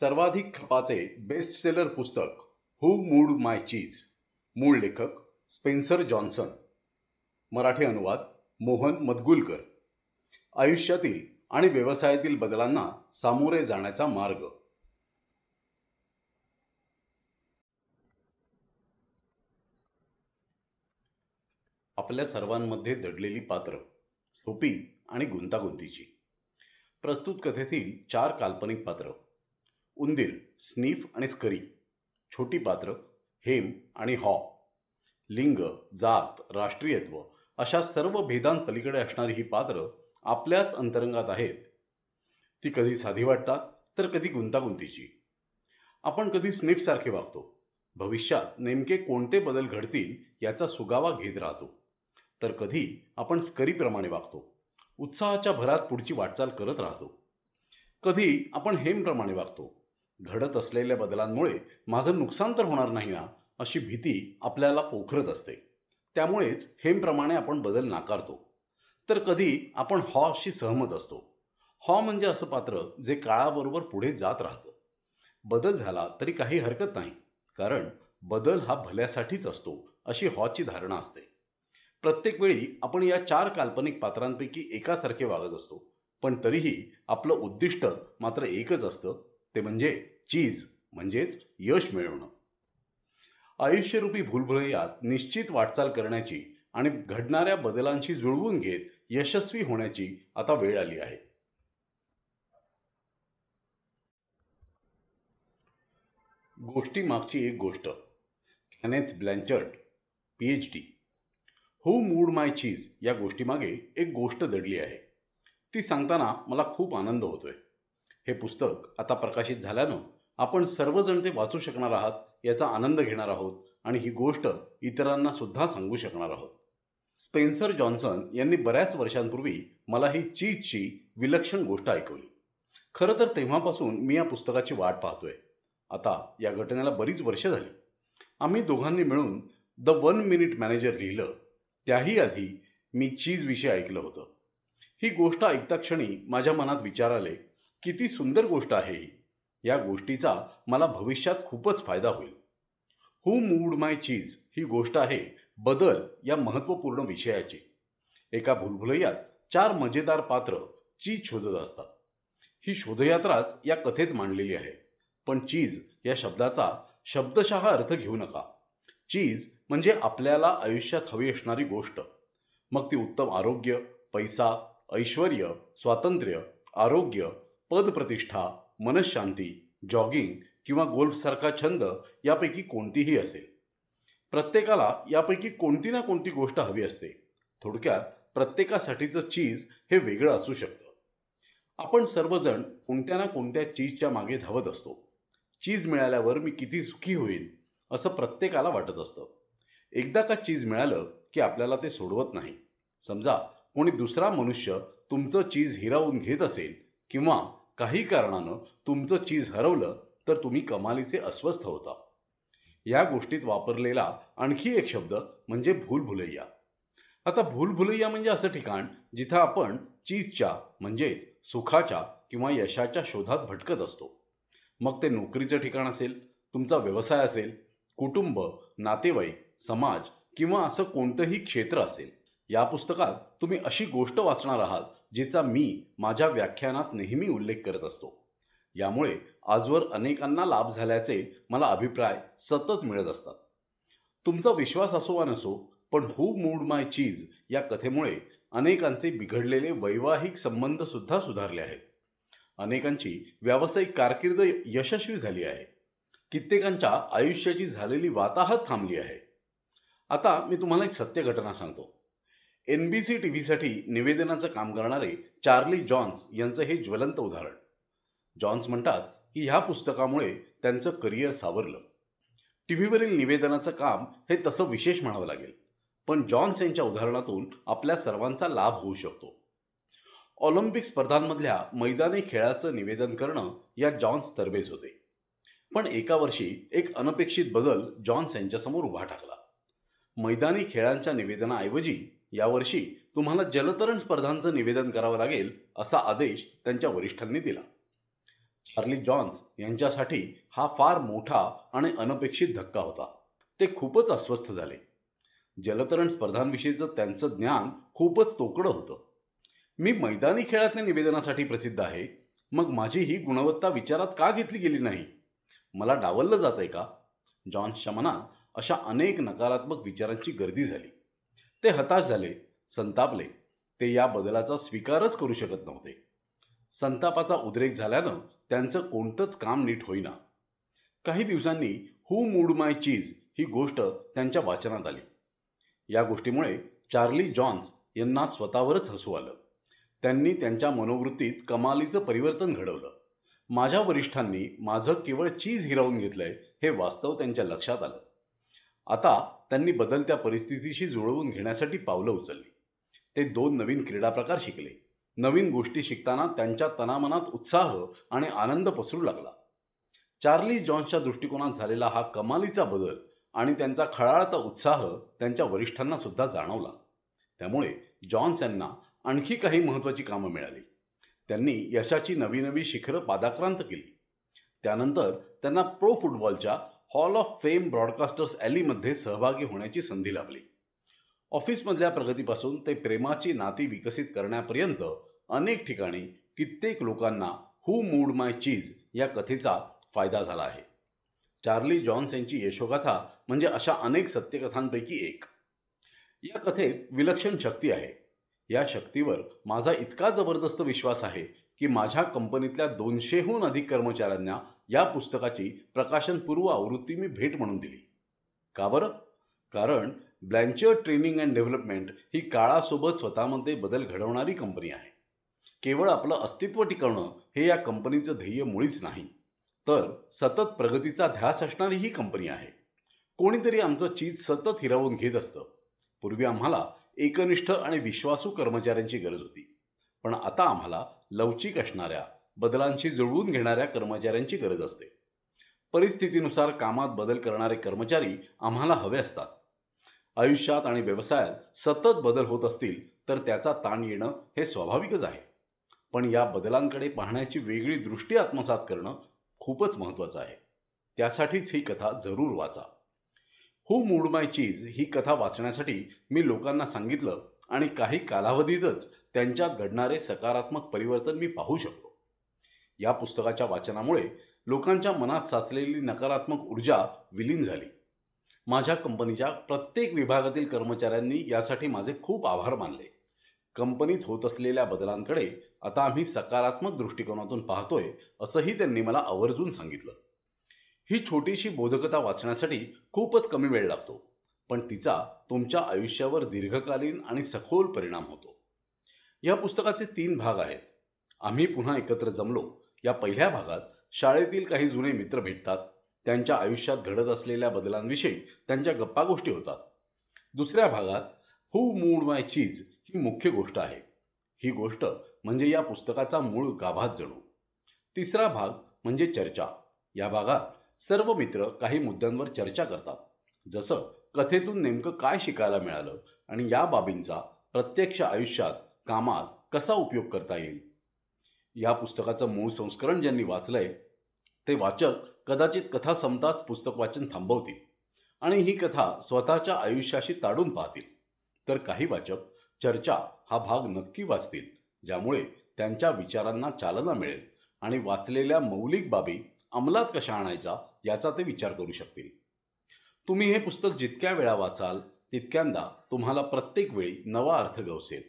सर्वाधिक खपाचे best seller पुस्तक हू moved my चीज. मूळ लेखक स्पेन्सर जॉन्सन. मराठी अनुवाद मोहन मदगुलकर. आयुष्यातील आणि व्यवसायातील बदलांना सामोरे जाण्याचा मार्ग. आपल्या सर्वांमध्ये दडलेली पात्र, सोपी आणि गुंतागुंतीची. प्रस्तुत कथेतील 4 काल्पनिक पात्र: उंदीर, स्नीफ आणि स्करी; छोटी पात्र, हेम आणि हॉ; लिंग, जात, राष्ट्रीयत्व अशा सर्व भेदांपलीकडे असणारी ही पात्र आपल्याच अंतरंगात आहेत. ती कधी साधी वाटतात तर कधी गुंतागुंतीची. आपण कधी स्नीफ सारखे वागतो, भविष्यात नेमके कोणते बदल घडतील याचा सुगावा घेत राहतो, तर कधी आपण स्करीप्रमाणे वागतो, उत्साहाच्या भरात पुढची वाटचाल करत राहतो. कधी आपण हेमप्रमाणे वागतो, घडत असलेल्या बदलांमुळे माझं नुकसान तर होणार नाही ना अशी भीती आपल्याला पोखरत असते. त्यामुळेच हेमप्रमाणे आपण बदल नाकारतो. तर कधी आपण हॉशी सहमत असतो. हॉ म्हणजे असं पात्र जे काळाबरोबर पुढे जात राहतं. बदल झाला तरी काही हरकत नाही, कारण बदल हा भल्यासाठीच असतो अशी हॉची धारणा असते. प्रत्येक वेळी आपण या 4 काल्पनिक पात्रांपैकी एकासारखे वागत असतो, पण तरीही आपलं उद्दिष्ट मात्र एकच असतं, ते म्हणजे चीज, म्हणजेच यश मिळवणं. आयुष्यरूपी भूलभुलैयात निश्चित वाटचाल करण्याची आणि घडणाऱ्या बदलांशी जुळवून घेत यशस्वी होण्याची आता वेळ आली आहे. गोष्टी मागची एक गोष्ट. Kenneth Blanchard, PhD. Who moved my cheese या गोष्टीमागे एक गोष्ट दडली आहे. ती सांगताना मला खूप आनंद होतोय. हे पुस्तक आता प्रकाशित झाल्यानं आपण सर्वजण ते वाचू शकणार आहात, याचा आनंद घेणार आहोत आणि ही गोष्ट इतरांना सुद्धा सांगू शकणार आहोत. स्पेन्सर जॉन्सन यांनी बऱ्याच वर्षांपूर्वी मला ही चीजची विलक्षण गोष्ट ऐकवली. खरं तर तेव्हापासून मी या पुस्तकाची वाट पाहतोय. आता या घटनेला बरीच वर्ष झाली. आम्ही दोघांनी मिळून द 1 मिनिट मॅनेजर लिहिलं, त्याही आधी मी चीज विषयी ऐकलं होतं. ही गोष्ट ऐकता क्षणी माझ्या मनात विचार आले, किती सुंदर गोष्ट आहे ही. या गोष्टीचा मला भविष्यात खूपच फायदा होईल. हू मूड माय चीज ही गोष्ट आहे बदल या महत्वपूर्ण विषयाची. एका भूलभुलैयात 4 मजेदार पात्र चीज शोधत असतात. ही शोधयात्राच या कथेत मांडलेली आहे. पण चीज या शब्दाचा शब्दशः अर्थ घेऊ नका. चीज म्हणजे आपल्याला आयुष्यात हवी असणारी गोष्ट. मग ती उत्तम आरोग्य, पैसा, ऐश्वर्य, स्वातंत्र्य, आरोग्य, पदप्रतिष्ठा, मनःशांती, जॉगिंग किंवा गोल्फ सारखा छंद यापैकी कोणतीही असेल. प्रत्येकाला यापैकी कोणती ना कोणती गोष्ट हवी असते. थोडक्यात प्रत्येकासाठीचं चीज हे वेगळं असू शकतं. आपण सर्वजण कोणत्या ना कोणत्या चीजच्या मागे धावत असतो. चीज मिळाल्यावर मी किती सुखी होईल असं प्रत्येकाला वाटत असतं. एकदा का चीज मिळालं की आपल्याला ते सोडवत नाही. समजा कोणी दुसरा मनुष्य तुमचं चीज हिरावून घेत असेल किंवा काही कारणानं तुमचं चीज हरवलं तर तुम्ही कमालीचे अस्वस्थ होता. या गोष्टीत वापरलेला आणखी एक शब्द म्हणजे भूलभुलैया. आता भूलभुलैया म्हणजे असं ठिकाण जिथं आपण चीजच्या म्हणजेच सुखाच्या किंवा यशाच्या शोधात भटकत असतो. मग ते नोकरीचं ठिकाण असेल, तुमचा व्यवसाय असेल, कुटुंब, नातेवाईक, समाज किंवा असं कोणतंही क्षेत्र असेल. या पुस्तकात तुम्ही अशी गोष्ट वाचणार आहात जिचा मी माझ्या व्याख्यानात नेहमी उल्लेख करत असतो. यामुळे आजवर अनेकांना लाभ झाल्याचे मला अभिप्राय सतत मिळत असतात. तुमचा विश्वास असो वा नसो, पण हू मूड माय चीज या कथेमुळे अनेकांचे बिघडलेले वैवाहिक संबंध सुद्धा सुधारले आहेत. अनेकांची व्यावसायिक कारकीर्द यशस्वी झाली आहे. कित्येकांच्या आयुष्याची झालेली वाताहत थांबली आहे. आता मी तुम्हाला एक सत्य घटना सांगतो. NBC टीव्हीसाठी निवेदनाचं काम करणारे चार्ली जॉन्स यांचं हे ज्वलंत उदाहरण. जॉन्स म्हणतात की ह्या पुस्तकामुळे त्यांचं करिअर सावरलं. टीव्हीवरील निवेदनाचं काम हे तसं विशेष म्हणावं लागेल, पण जॉन्स यांच्या उदाहरणातून आपल्या सर्वांचा लाभ होऊ शकतो. ऑलिम्पिक स्पर्धांमधल्या मैदानी खेळाचं निवेदन करणं या जॉन्स तरबेज होते. पण एका वर्षी एक अनपेक्षित बदल जॉन्स यांच्यासमोर उभा ठाकला. मैदानी खेळांच्या निवेदनाऐवजी यावर्षी तुम्हाला जलतरण स्पर्धांचं निवेदन करावं लागेल असा आदेश त्यांच्या वरिष्ठांनी दिला. चार्ली जॉन्स यांच्यासाठी हा फार मोठा आणि अनपेक्षित धक्का होता. ते खूपच अस्वस्थ झाले. जलतरण स्पर्धांविषयीचं त्यांचं ज्ञान खूपच तोकडं होतं. मी मैदानी खेळातल्या निवेदनासाठी प्रसिद्ध आहे, मग माझी ही गुणवत्ता विचारात का घेतली गेली नाही? मला डावललं जातंय का? जॉन्सच्या मनात अशा अनेक नकारात्मक विचारांची गर्दी झाली. ते हताश झाले, संतापले. ते या बदलाचा स्वीकारच करू शकत नव्हते. संतापाचा उद्रेक झाल्यानं त्यांचं कोणतंच काम नीट होईना. काही दिवसांनी हू मूड माय चीज ही गोष्ट त्यांच्या वाचनात आली. या गोष्टीमुळे चार्ली जॉन्स यांना स्वतःवरच हसू आलं. त्यांनी त्यांच्या मनोवृत्तीत कमालीचं परिवर्तन घडवलं. माझ्या वरिष्ठांनी माझं केवळ चीज हिरावून घेतलंय हे वास्तव त्यांच्या लक्षात आलं. आता त्यांनी बदलत्या परिस्थितीशी जुळवून घेण्यासाठी पावलं उचलली. ते 2 नवीन क्रीडा प्रकार शिकले. नवीन गोष्टी शिकताना त्यांच्या तनामनात उत्साह आणि आनंद पसरू लागला. चार्ली जॉन्सच्या दृष्टिकोनात झालेला हा कमालीचा बदल आणि त्यांचा खळाळता उत्साह त्यांच्या वरिष्ठांना सुद्धा जाणवला. त्यामुळे जॉन्स यांना आणखी काही महत्त्वाची कामं मिळाली. त्यांनी यशाची नवी नवी शिखरं पादाक्रांत केली. त्यानंतर त्यांना प्रो फुटबॉलच्या हॉल ऑफ फेम ब्रॉडकास्टर्स ॲलीमध्ये सहभागी होण्याची संधी लाभली. ऑफिसमधल्या प्रगतीपासून ते प्रेमाची नाती विकसित करण्यापर्यंत अनेक ठिकाणी कित्येक लोकांना हू मूड माय चीज या कथेचा फायदा झाला आहे. चार्ली जॉन्स यांची यशोगाथा म्हणजे अशा अनेक सत्यकथांपैकी एक. या कथेत विलक्षण शक्ती आहे. या शक्तीवर माझा इतका जबरदस्त विश्वास आहे की माझ्या कंपनीतल्या 200हून अधिक कर्मचाऱ्यांना या पुस्तकाची प्रकाशनपूर्व आवृत्ती मी भेट म्हणून दिली. का बरं? कारण ब्लँचर्ड ट्रेनिंग अँड डेव्हलपमेंट ही काळासोबत स्वतःमध्ये बदल घडवणारी कंपनी आहे. केवळ आपलं अस्तित्व टिकवणं हे या कंपनीचं ध्येय मुळीच नाही, तर सतत प्रगतीचा ध्यास असणारी ही कंपनी आहे. कोणीतरी आमचं चीज सतत हिरावून घेत असतं. पूर्वी आम्हाला एकनिष्ठ आणि विश्वासू कर्मचाऱ्यांची गरज होती, पण आता आम्हाला लवचिक असणाऱ्या, बदलांशी जुळवून घेणाऱ्या कर्मचाऱ्यांची गरज असते. परिस्थितीनुसार कामात बदल करणारे कर्मचारी आम्हाला हवे असतात. आयुष्यात आणि व्यवसायात सतत बदल होत असतील तर त्याचा ताण येणं हे स्वाभाविकच आहे. पण या बदलांकडे पाहण्याची वेगळी दृष्टी आत्मसात करणं खूपच महत्त्वाचं आहे. त्यासाठीच ही कथा जरूर वाचा. हू मूड माय चीज ही कथा वाचण्यासाठी मी लोकांना सांगितलं आणि काही कालावधीतच त्यांच्यात घडणारे सकारात्मक परिवर्तन मी पाहू शकतो. या पुस्तकाच्या वाचनामुळे लोकांच्या मनात साचलेली नकारात्मक ऊर्जा विलीन झाली. माझ्या कंपनीच्या प्रत्येक विभागातील कर्मचाऱ्यांनी यासाठी माझे खूप आभार मानले. कंपनीत होत असलेल्या बदलांकडे आता आम्ही सकारात्मक दृष्टिकोनातून पाहतोय असंही त्यांनी मला आवर्जून सांगितलं. ही छोटीशी बोधकथा वाचण्यासाठी खूपच कमी वेळ लागतो, पण तिचा तुमच्या आयुष्यावर दीर्घकालीन आणि सखोल परिणाम होतो. या पुस्तकाचे 3 भाग आहेत. आम्ही पुन्हा एकत्र जमलो या पहिल्या भागात शाळेतील काही जुने मित्र भेटतात. त्यांच्या आयुष्यात घडत असलेल्या बदलांविषयी त्यांच्या गप्पा गोष्टी होतात. दुसऱ्या भागात हू मूड माय चीज ही मुख्य गोष्ट आहे. ही गोष्ट म्हणजे या पुस्तकाचा मूळ गाभा जणू. तिसरा भाग म्हणजे चर्चा. या भागात सर्व मित्र काही मुद्द्यांवर चर्चा करतात, जसं कथेतून नेमकं काय शिकायला मिळालं आणि या बाबींचा प्रत्यक्ष आयुष्यात, कामात कसा उपयोग करता येईल. या पुस्तकाचं मूळ संस्करण ज्यांनी वाचलंय ते वाचक कदाचित कथा संपताच पुस्तक वाचन थांबवतील आणि ही कथा स्वतःच्या आयुष्याशी ताडून पाहतील. तर काही वाचक चर्चा हा भाग नक्की वाचतील, ज्यामुळे त्यांच्या विचारांना चालना मिळेल आणि वाचलेल्या मौलिक बाबी अंमलात कशा आणायचा याचा ते विचार करू शकतील. तुम्ही हे पुस्तक जितक्या वेळा वाचाल तितक्यांदा तुम्हाला प्रत्येक वेळी नवा अर्थ गवसेल,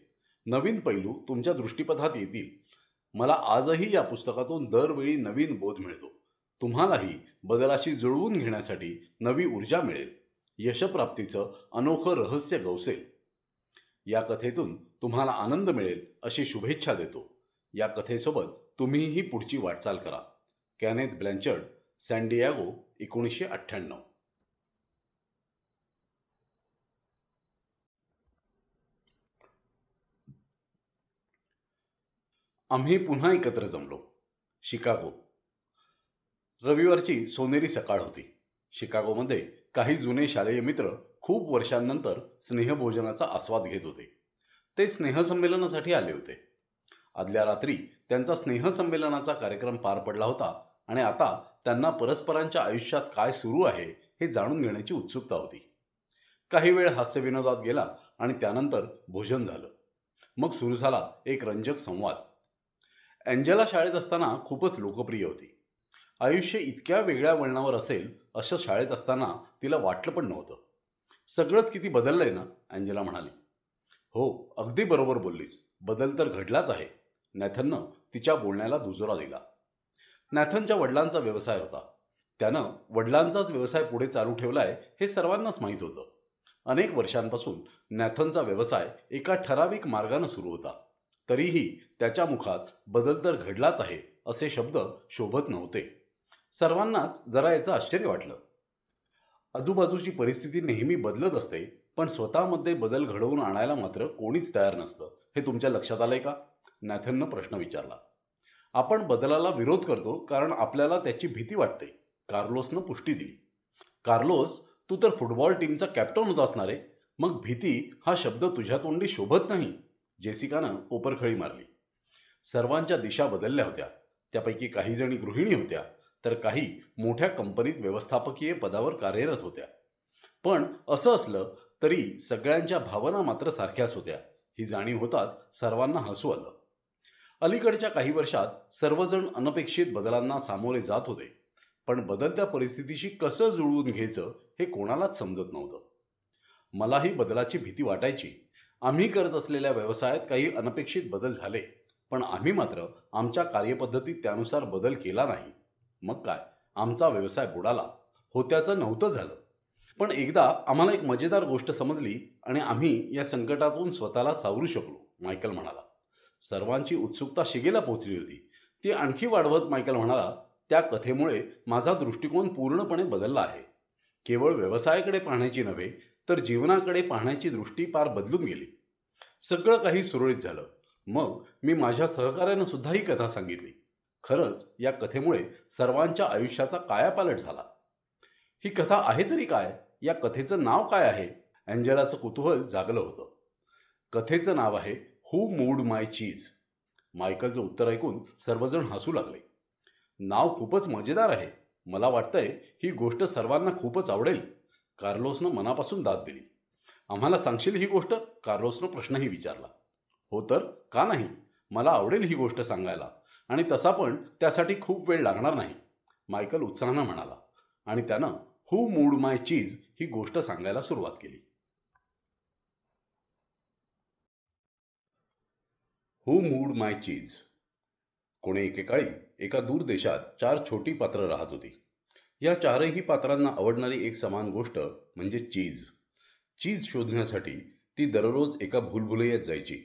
नवीन पैलू तुमच्या दृष्टीपथात येतील. मला आजही या पुस्तकातून दरवेळी नवीन बोध मिळतो. तुम्हालाही बदलाशी जुळवून घेण्यासाठी नवी ऊर्जा मिळेल. यशप्राप्तीचं अनोखं रहस्य गवसेल. या कथेतून तुम्हाला आनंद मिळेल अशी शुभेच्छा देतो. या कथेसोबत तुम्हीही पुढची वाटचाल करा. Kenneth Blanchard, San Diego, 1998. आम्ही पुन्हा एकत्र जमलो. शिकागो. रविवारची सोनेरी सकाळ होती. शिकागोमध्ये काही जुने शालेय मित्र खूप वर्षांनंतर स्नेहभोजनाचा आस्वाद घेत होते. ते स्नेहसंमेलनासाठी आले होते. आदल्या रात्री त्यांचा स्नेहसंमेलनाचा कार्यक्रम पार पडला होता आणि आता त्यांना परस्परांच्या आयुष्यात काय सुरू आहे हे जाणून घेण्याची उत्सुकता होती. काही वेळ हास्यविनोदात गेला आणि त्यानंतर भोजन झालं. मग सुरू झाला एक रंजक संवाद. एंजेला शाळेत असताना खूपच लोकप्रिय होती. आयुष्य इतक्या वेगळ्या वळणावर असेल असं शाळेत असताना तिला वाटलं पण नव्हतं. सगळंच किती बदललंय ना, एंजेला म्हणाली. हो, अगदी बरोबर बोललीस. बदल तर घडलाच आहे. नॅथननं तिच्या बोलण्याला दुजोरा दिला. नॅथनच्या वडिलांचा व्यवसाय होता. त्यानं वडिलांचाच व्यवसाय पुढे चालू ठेवलाय हे सर्वांनाच माहीत होतं. अनेक वर्षांपासून नॅथनचा व्यवसाय एका ठराविक मार्गाने सुरू होता. तरीही त्याच्या मुखात बदल तर घडलाच आहे असे शब्द शोभत नव्हते. सर्वांनाच जरा याचं आश्चर्य वाटलं. आजूबाजूची परिस्थिती नेहमी बदलत असते, पण स्वतःमध्ये बदल घडवून आणायला मात्र कोणीच तयार नसतं. हे तुमच्या लक्षात आलंय का? नॅथननं प्रश्न विचारला. आपण बदलाला विरोध करतो कारण आपल्याला त्याची भीती वाटते, कार्लोसनं पुष्टी दिली. कार्लोस, तू तर फुटबॉल टीमचा कॅप्टन होता असणार आहे. मग भीती हा शब्द तुझ्या तोंडी शोभत नाही, जेसिकानं कोपरखळी मारली. सर्वांच्या दिशा बदलल्या होत्या. त्यापैकी काही जणी गृहिणी होत्या, तर काही मोठ्या कंपनीत व्यवस्थापकीय पदावर कार्यरत होत्या. पण असं असलं तरी सगळ्यांच्या भावना मात्र सारख्याच होत्या. ही जाणीव होताच सर्वांना हसू आलं. अलीकडच्या काही वर्षात सर्वजण अनपेक्षित बदलांना सामोरे जात होते, पण बदलत्या परिस्थितीशी कसं जुळवून घ्यायचं हे कोणालाच समजत नव्हतं. मलाही बदलाची भीती वाटायची. आम्ही करत असलेल्या व्यवसायात काही अनपेक्षित बदल झाले, पण आम्ही मात्र आमच्या कार्यपद्धतीत त्यानुसार बदल केला नाही. मग काय, आमचा व्यवसाय बुडाला. होत्याचं नव्हतं झालं. पण एकदा आम्हाला एक मजेदार गोष्ट समजली आणि आम्ही या संकटातून स्वतःला सावरू शकलो, मायकल म्हणाला. सर्वांची उत्सुकता शिगेला पोहोचली होती. ती आणखी वाढवत मायकल म्हणाला, त्या कथेमुळे माझा दृष्टिकोन पूर्णपणे बदलला आहे. केवळ व्यवसायाकडे पाहण्याची नव्हे, तर जीवनाकडे पाहण्याची दृष्टी पार बदलून गेली. सगळं काही सुरळीत झालं. मग मी माझ्या सहकार्यानं सुद्धा ही कथा सांगितली. खरंच या कथेमुळे सर्वांच्या आयुष्याचा कायापालट झाला. ही कथा आहे तरी काय? या कथेचं नाव काय आहे? एंजेलाचं कुतूहल जागलं होतं. कथेचं नाव आहे हू मूड माय चीज. मायकलचं उत्तर ऐकून सर्वजण हसू लागले. नाव खूपच मजेदार आहे. मला वाटतंय ही गोष्ट सर्वांना खूपच आवडेल. कार्लोसनं मनापासून दाद दिली. आम्हाला सांगशील ही गोष्ट? कार्लोसनं प्रश्नही विचारला. हो तर का नाही, मला आवडेल ही गोष्ट सांगायला, आणि तसा पण त्यासाठी खूप वेळ लागणार नाही, मायकल उत्साहानं म्हणाला. आणि त्यानं हू मूड माय चीज ही गोष्ट सांगायला सुरुवात केली. हू मूड माय चीज. कोणे एकेकाळी एका दूर देशात 4 छोटी पात्र राहत होती. या 4ही पात्रांना आवडणारी एक समान गोष्ट म्हणजे चीज. चीज शोधण्यासाठी ती दररोज एका भूलभुलैयात जायची.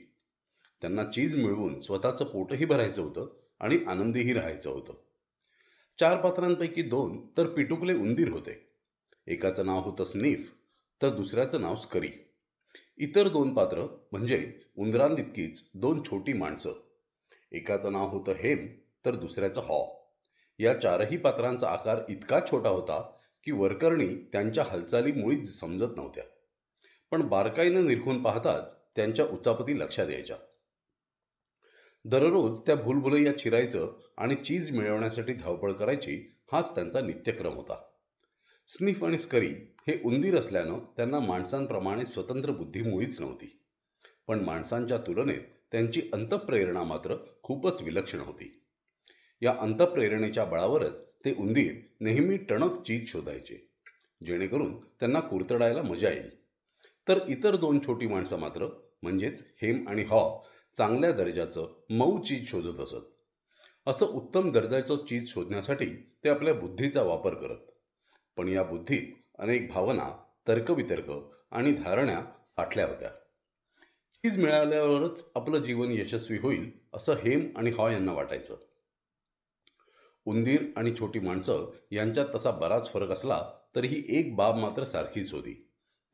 त्यांना चीज मिळवून स्वतःचं पोटही भरायचं होतं आणि आनंदीही राहायचं होतं. 4 पात्रांपैकी 2 तर पिटुकले उंदीर होते. एकाचं नाव होतं स्निफ, तर दुसऱ्याचं नाव स्करी. इतर 2 पात्र म्हणजे उंदरांइतकीच 2 छोटी माणसं. एकाचं नाव होतं हेम, तर दुसऱ्याचं हॉ. या 4ही पात्रांचा आकार इतका छोटा होता की वरकरणी त्यांच्या हालचाली मुळीच समजत नव्हत्या. पण बारकाईनं निरखून पाहताच त्यांच्या उचापती लक्षात यायच्या. दररोज त्या भूलभुलैयात शिरायचं आणि चीज मिळवण्यासाठी धावपळ करायची, हाच त्यांचा नित्यक्रम होता. स्निफ आणि स्करी हे उंदीर असल्यानं त्यांना माणसांप्रमाणे स्वतंत्र बुद्धी मुळीच नव्हती. पण माणसांच्या तुलनेत त्यांची अंतःप्रेरणा मात्र खूपच विलक्षण होती. या अंतःप्रेरणेच्या बळावरच ते उंदीर नेहमी टणक चीज शोधायचे, जेणेकरून त्यांना कुरतडायला मजा येईल. तर इतर 2 छोटी माणसं मात्र म्हणजेच हेम आणि हॉ चांगल्या दर्जाचं मऊ चीज शोधत असत. असं उत्तम दर्जाचं चीज शोधण्यासाठी ते आपल्या बुद्धीचा वापर करत. पण या बुद्धीत अनेक भावना, तर्कवितर्क आणि धारणा साठल्या होत्या. चीज मिळाल्यावरच आपलं जीवन यशस्वी होईल असं हेम आणि हॉ यांना वाटायचं. उंदीर आणि छोटी माणसं यांच्यात तसा बराच फरक असला तरीही एक बाब मात्र सारखीच होती.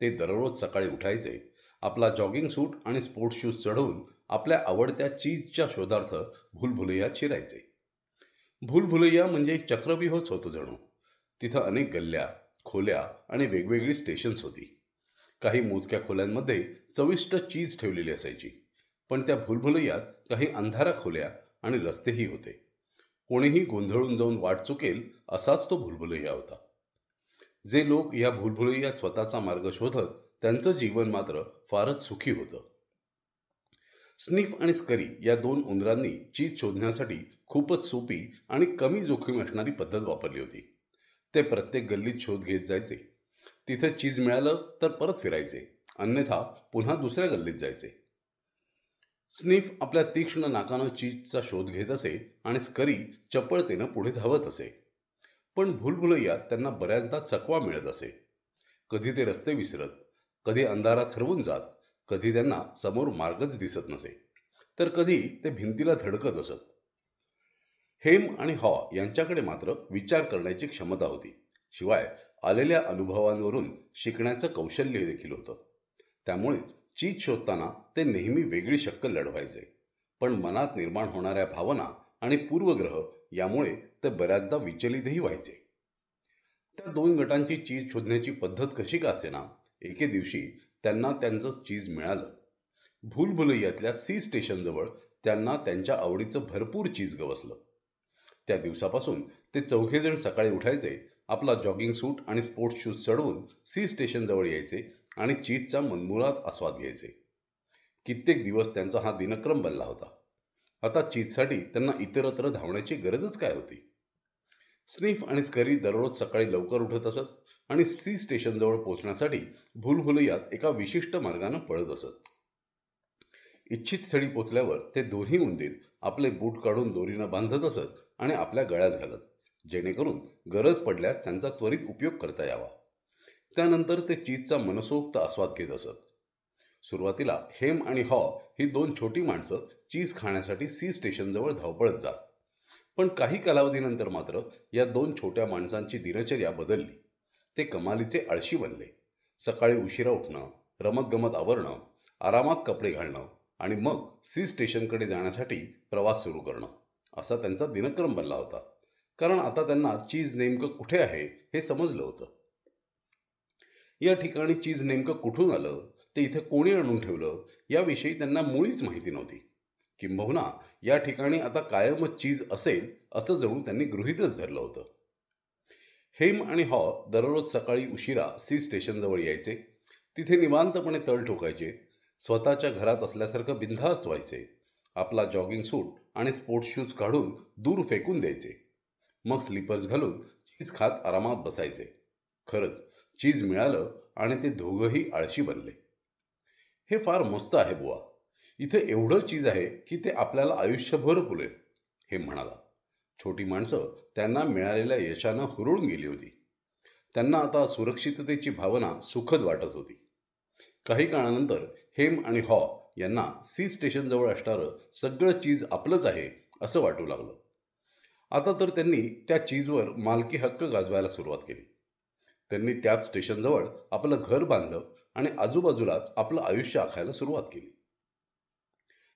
ते दररोज सकाळी उठायचे, आपला जॉगिंग सूट आणि स्पोर्ट्स शूज चढवून आपल्या आवडत्या चीजच्या शोधार्थ भूलभुलैयात शिरायचे. भूलभुलैया म्हणजे एक चक्रव्यूहच होतं जणू. तिथं अनेक गल्ल्या, खोल्या आणि वेगवेगळी स्टेशन्स होती. काही मोजक्या खोल्यांमध्ये चविष्ट चीज ठेवलेली असायची. पण त्या भूलभुलैयात काही अंधाऱ्या खोल्या आणि रस्तेही होते. कोणीही गोंधळून जाऊन वाट चुकेल असाच तो भुलभुलैया होता. जे लोक या भुलभुलैयात स्वतःचा मार्ग शोधत त्यांचं जीवन मात्र फारच सुखी होतं. स्निफ आणि स्करी या दोन उंदरांनी चीज शोधण्यासाठी खूपच सोपी आणि कमी जोखीम असणारी पद्धत वापरली होती. ते प्रत्येक गल्लीत शोध घेत जायचे. तिथे चीज मिळालं तर परत फिरायचे, अन्यथा पुन्हा दुसऱ्या गल्लीत जायचे. स्निफ आपल्या तीक्ष्ण नाकानं चीजचा शोध घेत असे आणि स्करी चपळतेनं पुढे धावत असे. पण भुलभुलैयात त्यांना बऱ्याचदा चकवा मिळत असे. कधी ते रस्ते विसरत, कधी अंधारात हरवून जात, कधी त्यांना समोर मार्गच दिसत नसे, तर कधी ते भिंतीला धडकत असत. हेम आणि हॉ यांच्याकडे मात्र विचार करण्याची क्षमता होती. शिवाय आलेल्या अनुभवांवरून शिकण्याचं कौशल्य देखील होतं. त्यामुळेच चीज शोधताना ते नेहमी वेगळी शक्कल लढवायचे. पण मनात निर्माण होणाऱ्या भावना आणि पूर्वग्रह यामुळे ते बऱ्याचदा विचलितही व्हायचे. त्या दोन गटांची चीज शोधण्याची पद्धत कशी का असेना, एके दिवशी त्यांना त्यांचं चीज मिळालं. भूलभुलैयातल्या सी स्टेशन जवळ त्यांना त्यांच्या आवडीचं भरपूर चीज गवसलं. त्या दिवसापासून ते चौघेजण सकाळी उठायचे, आपला जॉगिंग सूट आणि स्पोर्ट्स शूज चढवून सी स्टेशन जवळ यायचे आणि चीजचा मनमुराद आस्वाद घ्यायचे. कित्येक दिवस त्यांचा हा दिनक्रम बनला होता. आता चीजसाठी त्यांना इतरत्र धावण्याची गरजच काय होती. स्निफ आणि स्करी दररोज सकाळी लवकर उठत असत आणि सी स्टेशन जवळ पोहोचण्यासाठी भूलभुलैयात एका विशिष्ट मार्गाने पळत असत. इच्छित स्थळी पोचल्यावर ते दोन्ही उंदीर आपले बूट काढून दोरीनं बांधत असत आणि आपल्या गळ्यात घालत, जेणेकरून गरज पडल्यास त्यांचा त्वरित उपयोग करता यावा. त्यानंतर ते चीजचा मनसोक्त आस्वाद घेत असत. सुरुवातीला हेम आणि हॉ ही दोन छोटी माणसं चीज खाण्यासाठी सी स्टेशन जवळ धावपळत जात. पण काही कालावधीनंतर मात्र या दोन छोट्या माणसांची दिनचर्या बदलली. ते कमालीचे आळशी बनले. सकाळी उशिरा उठणं, रमतगमत आवरणं, आरामात कपडे घालणं आणि मग सी स्टेशनकडे जाण्यासाठी प्रवास सुरू करणं असा त्यांचा दिनक्रम बनला होता. कारण आता त्यांना चीज नेमकं कुठे आहे हे समजलं होतं. या ठिकाणी चीज नेमकं कुठून आलं, ते इथे कोणी आणून ठेवलं याविषयी त्यांना मुळीच माहिती नव्हती. किंबहुना या ठिकाणी आता कायमच चीज असेल असं जणू त्यांनी गृहीतच धरलं होतं. हेम आणि हॉ दररोज सकाळी उशिरा सी स्टेशन जवळ यायचे. तिथे निवांतपणे तळ ठोकायचे, स्वतःच्या घरात असल्यासारखं बिनधास्त व्हायचे, आपला जॉगिंग सूट आणि स्पोर्ट्स शूज काढून दूर फेकून द्यायचे. मग स्लीपर्स घालून चीज खात आरामात बसायचे. खरंच चीज मिळालं आणि ते दोघंही आळशी बनले. हे फार मस्त आहे बुवा, इथे एवढं चीज आहे की ते आपल्याला आयुष्यभर पुरेल, हे म्हणाला. छोटी माणसं त्यांना मिळालेल्या यशानं हुरळून गेली होती. त्यांना आता सुरक्षिततेची भावना सुखद वाटत होती. काही काळानंतर हेम आणि हॉ यांना सी स्टेशन जवळ असणारं सगळं चीज आपलंच आहे असं वाटू लागलं. आता तर त्यांनी त्या चीजवर मालकी हक्क गाजवायला सुरुवात केली. त्यांनी त्याच स्टेशन जवळ आपलं घर बांधलं आणि आजूबाजूलाच आपलं आयुष्य आखायला सुरुवात केली.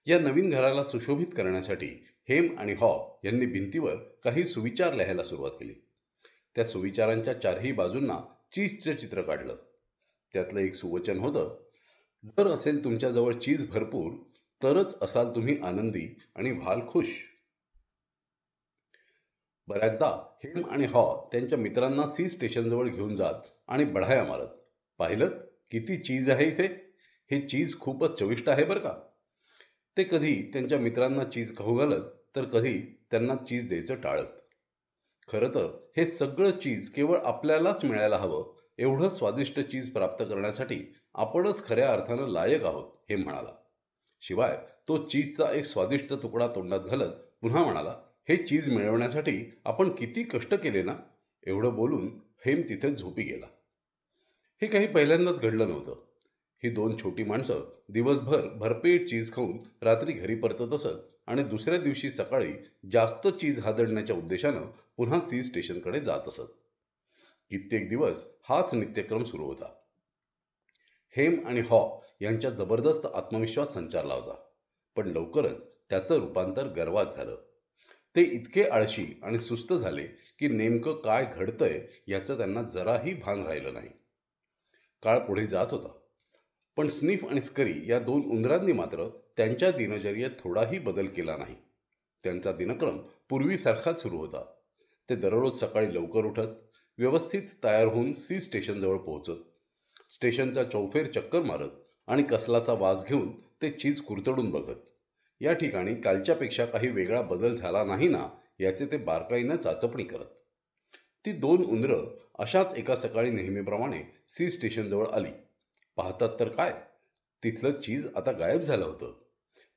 या नवीन घराला सुशोभित करण्यासाठी हेम आणि हॉ यांनी भिंतीवर काही सुविचार लिहायला सुरुवात केली. त्या सुविचारांच्या चारही बाजूंना चीजचं चित्र काढलं. त्यातलं एक सुवचन होतं, जर असेल तुमच्याजवळ चीज भरपूर तरच असाल तुम्ही आनंदी आणि व्हाल खुश. बऱ्याचदा हेम आणि हॉ त्यांच्या मित्रांना सी स्टेशन जवळ घेऊन जात आणि बढाया मारत, पाहिलं किती चीज आहे इथे, हे चीज खूपच चविष्ट आहे बरं का. ते कधी त्यांच्या मित्रांना चीज खाऊ घालत तर कधी त्यांना चीज द्यायचं टाळत. खरं तर हे सगळं चीज केवळ आपल्यालाच मिळायला हवं, एवढं स्वादिष्ट चीज प्राप्त करण्यासाठी आपणच खऱ्या अर्थानं लायक आहोत, हे म्हणाला. शिवाय तो चीजचा एक स्वादिष्ट तुकडा तोंडात घालत पुन्हा म्हणाला, हे चीज मिळवण्यासाठी आपण किती कष्ट केले ना. एवढं बोलून हेम तिथे झोपी गेला. हे काही पहिल्यांदाच घडलं नव्हतं. ही दोन छोटी माणसं दिवसभर भरपेट चीज खाऊन रात्री घरी परतत असत आणि दुसऱ्या दिवशी सकाळी जास्त चीज हादडण्याच्या उद्देशानं पुन्हा सी स्टेशनकडे जात असत. कित्येक दिवस हाच नित्यक्रम सुरू होता. हेम आणि हॉ यांच्यात जबरदस्त आत्मविश्वास संचारला होता. पण लवकरच त्याचं रूपांतर गर्वात झालं. ते इतके आळशी आणि सुस्त झाले की नेमकं काय घडतंय याचं त्यांना जराही भान राहिलं नाही. काळ पुढे जात होता. पण स्निफ आणि स्करी या दोन उंदरांनी मात्र त्यांच्या दिनचर्येत थोडाही बदल केला नाही. त्यांचा दिनक्रम पूर्वीसारखाच सुरू होता. ते दररोज सकाळी लवकर उठत, व्यवस्थित तयार होऊन सी स्टेशनजवळ पोहोचत. स्टेशनच्या चौफेर चक्कर मारत आणि कसलाचा वास घेऊन ते चीज कुरतडून बघत. या ठिकाणी कालच्यापेक्षा काही वेगळा बदल झाला नाही ना, याचे ते बारकाईनं चाचपणी करत. ती दोन उंदरं अशाच एका सकाळी नेहमीप्रमाणे सी स्टेशनजवळ आली. पाहतात तर काय, तिथलं चीज आता गायब झालं होतं.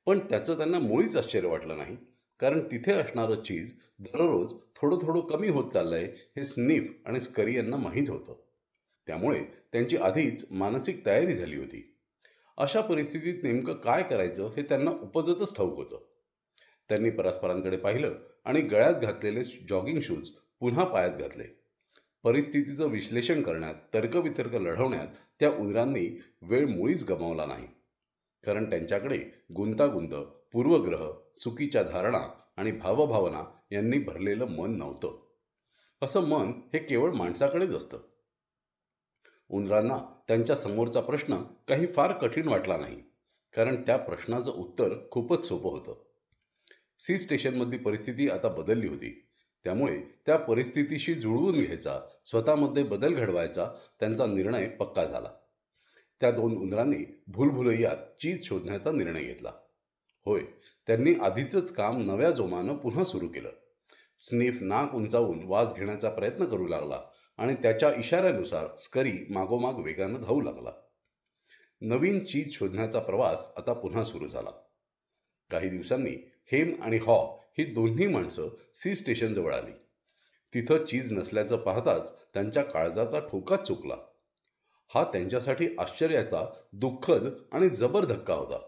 पण त्याचं त्यांना मुळीच आश्चर्य वाटलं नाही, कारण तिथे असणारं चीज दररोज थोडं थोडं कमी होत चाललंय हे स्निफ आणि स्करी यांना माहीत होतं. त्यामुळे त्यांची आधीच मानसिक तयारी झाली होती. अशा परिस्थितीत नेमकं काय करायचं हे त्यांना उपजतच ठाऊक होतं. त्यांनी परस्परांकडे पाहिलं आणि गळ्यात घातलेले जॉगिंग शूज पुन्हा पायात घातले. परिस्थितीचं विश्लेषण करण्यात, तर्कवितर्क लढवण्यात त्या उंदरांनी वेळ मुळीच गमावला नाही. कारण त्यांच्याकडे गुंतागुंत, पूर्वग्रह, चुकीच्या धारणा आणि भावभावना यांनी भरलेलं मन नव्हतं. असं मन हे केवळ माणसाकडेच असतं. उंदरांना त्यांच्या समोरचा प्रश्न काही फार कठीण वाटला नाही, कारण त्या प्रश्नाचं उत्तर खूपच सोपं होतं. सी स्टेशनमधली परिस्थिती आता बदलली होती. त्यामुळे त्या परिस्थितीशी जुळवून घ्यायचा, स्वतःमध्ये बदल घडवायचा त्यांचा निर्णय पक्का झाला. त्या दोन उंदरांनी भूलभुलैयात चीज शोधण्याचा निर्णय घेतला. होय, त्यांनी आधीचंच काम नव्या जोमानं पुन्हा सुरू केलं. स्निफ नाक उंचावून वास घेण्याचा प्रयत्न करू लागला आणि त्याच्या इशाऱ्यानुसार स्करी मागोमाग वेगानं धावू लागला. नवीन चीज शोधण्याचा प्रवास आता पुन्हा सुरू झाला. काही दिवसांनी हेम आणि हॉ ही दोन्ही माणसं सी स्टेशन जवळ आली. तिथं चीज नसल्याचं पाहताच त्यांच्या काळजाचा ठोकाच चुकला. हा त्यांच्यासाठी आश्चर्याचा, दुःखद आणि जबर धक्का होता.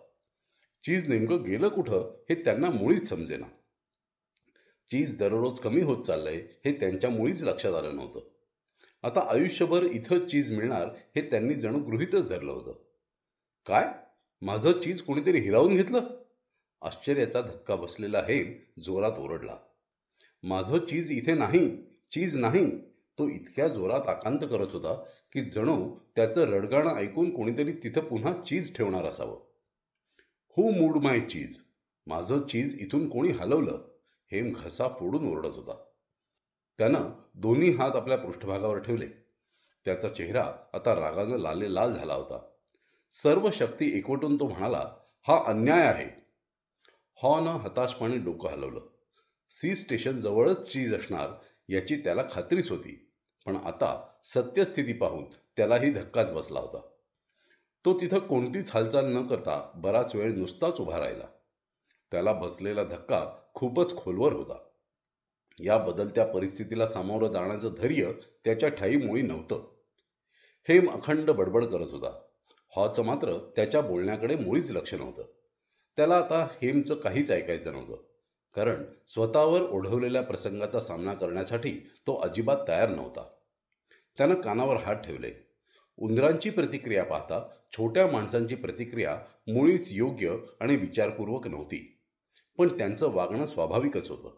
चीज नेमकं गेलं कुठं हे त्यांना मुळीच समजेना. चीज दररोज कमी होत चाललंय हे त्यांच्या मुळीच लक्षात आलं नव्हतं. आता आयुष्यभर इथं चीज मिळणार हे त्यांनी जणू गृहीतच धरलं होतं. काय, माझं चीज कोणीतरी हिरावून घेतलं? आश्चर्याचा धक्का बसलेला हेम जोरात ओरडला. माझं चीज इथे नाही, चीज नाही, तो इतक्या जोरात आकांत करत होता की जणू त्याचं रडगाणं ऐकून कोणीतरी तिथं पुन्हा चीज ठेवणार असावं. हू मूड माय चीज? माझं चीज इथून कोणी हलवलं? हेम घसा फोडून ओरडत होता. त्यानं दोन्ही हात आपल्या पृष्ठभागावर ठेवले. त्याचा चेहरा आता रागानं लाल झाला होता. सर्व शक्ती एकवटून तो म्हणाला, हा अन्याय आहे. हॉनं हताशपणे डोकं हलवलं. सी स्टेशन जवळच चीज असणार याची त्याला खात्रीच होती, पण आता सत्यस्थिती पाहून त्यालाही धक्काच बसला होता. तो तिथं कोणतीच हालचाल न करता बराच वेळ नुसताच उभा राहिला. त्याला बसलेला धक्का खूपच खोलवर होता. या बदलत्या परिस्थितीला सामोरं जाण्याचं धैर्य त्याच्या ठाईमुळी नव्हतं. हेम अखंड बडबड करत होता. हॉचं मात्र त्याच्या बोलण्याकडे मुळीच लक्ष नव्हतं. त्याला आता हेमचं काहीच ऐकायचं नव्हतं, कारण स्वतःवर ओढवलेल्या प्रसंगाचा सामना करण्यासाठी तो अजिबात तयार नव्हता. त्यानं कानावर हात ठेवले. उंदरांची प्रतिक्रिया पाहता छोट्या माणसांची प्रतिक्रिया मुळीच योग्य आणि विचारपूर्वक नव्हती, पण त्यांचं वागणं स्वाभाविकच होतं.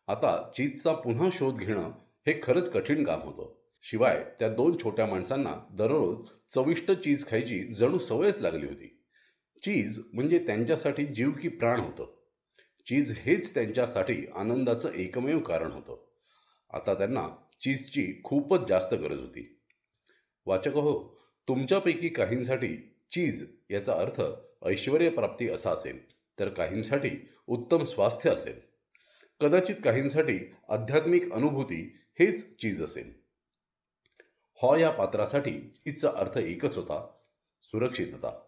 आता चीजचा पुन्हा शोध घेणं हे खरंच कठीण काम होतं. शिवाय त्या दोन छोट्या माणसांना दररोज चविष्ट चीज खायची जणू सवयच लागली होती. चीज म्हणजे त्यांच्यासाठी जीव की प्राण होतं. चीज हेच त्यांच्यासाठी आनंदाचं एकमेव कारण होतं. आता त्यांना चीजची खूपच जास्त गरज होती. वाचक हो, तुमच्यापैकी काहींसाठी चीज याचा अर्थ ऐश्वर्यप्राप्ती असा असेल, तर काहींसाठी उत्तम स्वास्थ्य असेल. कदाचित काहींसाठी आध्यात्मिक अनुभूती हेच चीज असेल. हॉ या पात्रासाठी चीजचा अर्थ एकच होता, सुरक्षितता.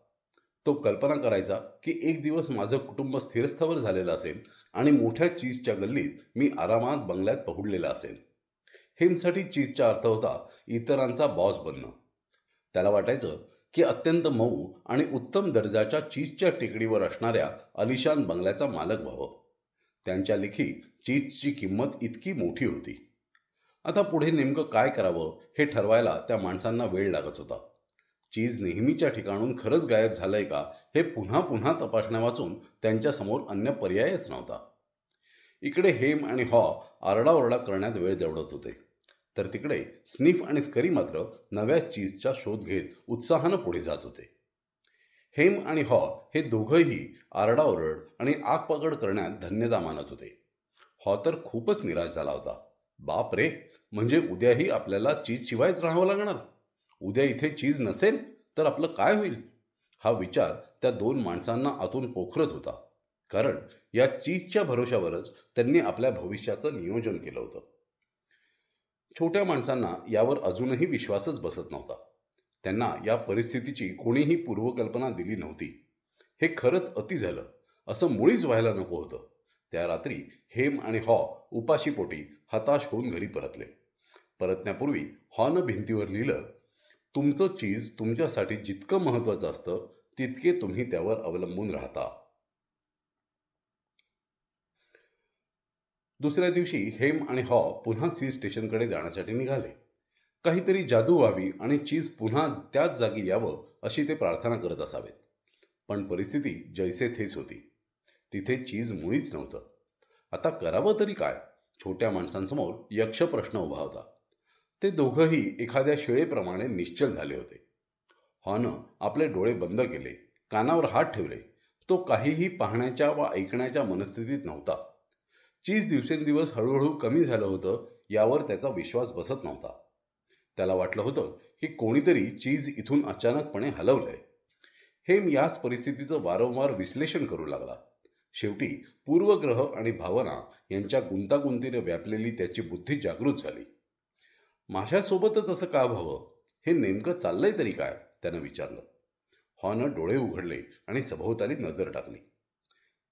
तो कल्पना करायचा की एक दिवस माझं कुटुंब स्थिरस्थावर झालेलं असेल आणि मोठ्या चीजच्या गल्लीत मी आरामात बंगल्यात पहुडलेला असेल. हेमसाठी चीजचा अर्थ होता इतरांचा बॉस बनणं. त्याला वाटायचं की अत्यंत मऊ आणि उत्तम दर्जाच्या चीजच्या टेकडीवर असणाऱ्या आलिशान बंगल्याचा मालक व्हावं. त्यांच्या लेखी चीजची किंमत इतकी मोठी होती. आता पुढे नेमकं काय करावं हे ठरवायला त्या माणसांना वेळ लागत होता. चीज नेहमीच्या ठिकाणून खरंच गायब झालंय का हे पुन्हा पुन्हा तपासण्यावाचून त्यांच्यासमोर अन्य पर्यायच नव्हता. इकडे हेम आणि हॉ आरडाओरडा करण्यात वेळ दवडत होते, तर तिकडे स्निफ आणि स्करी मात्र नव्या चीजचा शोध घेत उत्साहानं पुढे जात होते. हेम आणि हॉ हे दोघंही आरडाओरड आणि आगपागड करण्यात धन्यता मानत होते. हॉ तर खूपच निराश झाला होता. बाप रे, म्हणजे उद्याही आपल्याला चीज शिवायच राहावं लागणार. उद्या इथे चीज नसेल तर आपलं काय होईल? हा विचार त्या दोन माणसांना आतून पोखरत होता. कारण या चीजच्या भरोशावरच त्यांनी आपल्या भविष्याचं नियोजन केलं होतं. छोट्या माणसांना यावर अजूनही विश्वासच बसत नव्हता. त्यांना या परिस्थितीची कोणीही पूर्वकल्पना दिली नव्हती. हे खरंच अति झालं, असं मुळीच व्हायला नको होतं. त्या रात्री हेम आणि हॉ उपाशीपोटी हताश होऊन घरी परतले. परतण्यापूर्वी हॉनं भिंतीवर लिहिलं, तुमचं चीज तुमच्यासाठी जितकं महत्वाचं असतं तितके तुम्ही त्यावर अवलंबून राहता. दुसऱ्या दिवशी हेम आणि हॉ पुन्हा सी स्टेशनकडे जाण्यासाठी निघाले. काहीतरी जादू व्हावी आणि चीज पुन्हा त्याच जागी यावं अशी ते प्रार्थना करत असावेत. पण परिस्थिती जैसे थेच होती. तिथे चीज मुळीच नव्हतं. आता करावं तरी काय? छोट्या माणसांसमोर यक्ष प्रश्न उभा होता. ते दोघंही एखाद्या शिळेप्रमाणे निश्चल झाले होते. हॉनं आपले डोळे बंद केले, कानावर हात ठेवले. तो काहीही पाहण्याच्या वा ऐकण्याच्या मनस्थितीत नव्हता. चीज दिवसेंदिवस हळूहळू कमी झालं होतं यावर त्याचा विश्वास बसत नव्हता. त्याला वाटलं होतं की कोणीतरी चीज इथून अचानकपणे हलवलंय. हेम याच परिस्थितीचं वारंवार विश्लेषण करू लागला. शेवटी पूर्वग्रह आणि भावना यांच्या गुंतागुंतीने व्यापलेली त्याची बुद्धी जागृत झाली. माझ्यासोबतच असं का व्हावं? हे नेमकं चाललंय तरी काय? त्यानं विचारलं. हॉनं डोळे उघडले आणि सभोवताली नजर टाकली.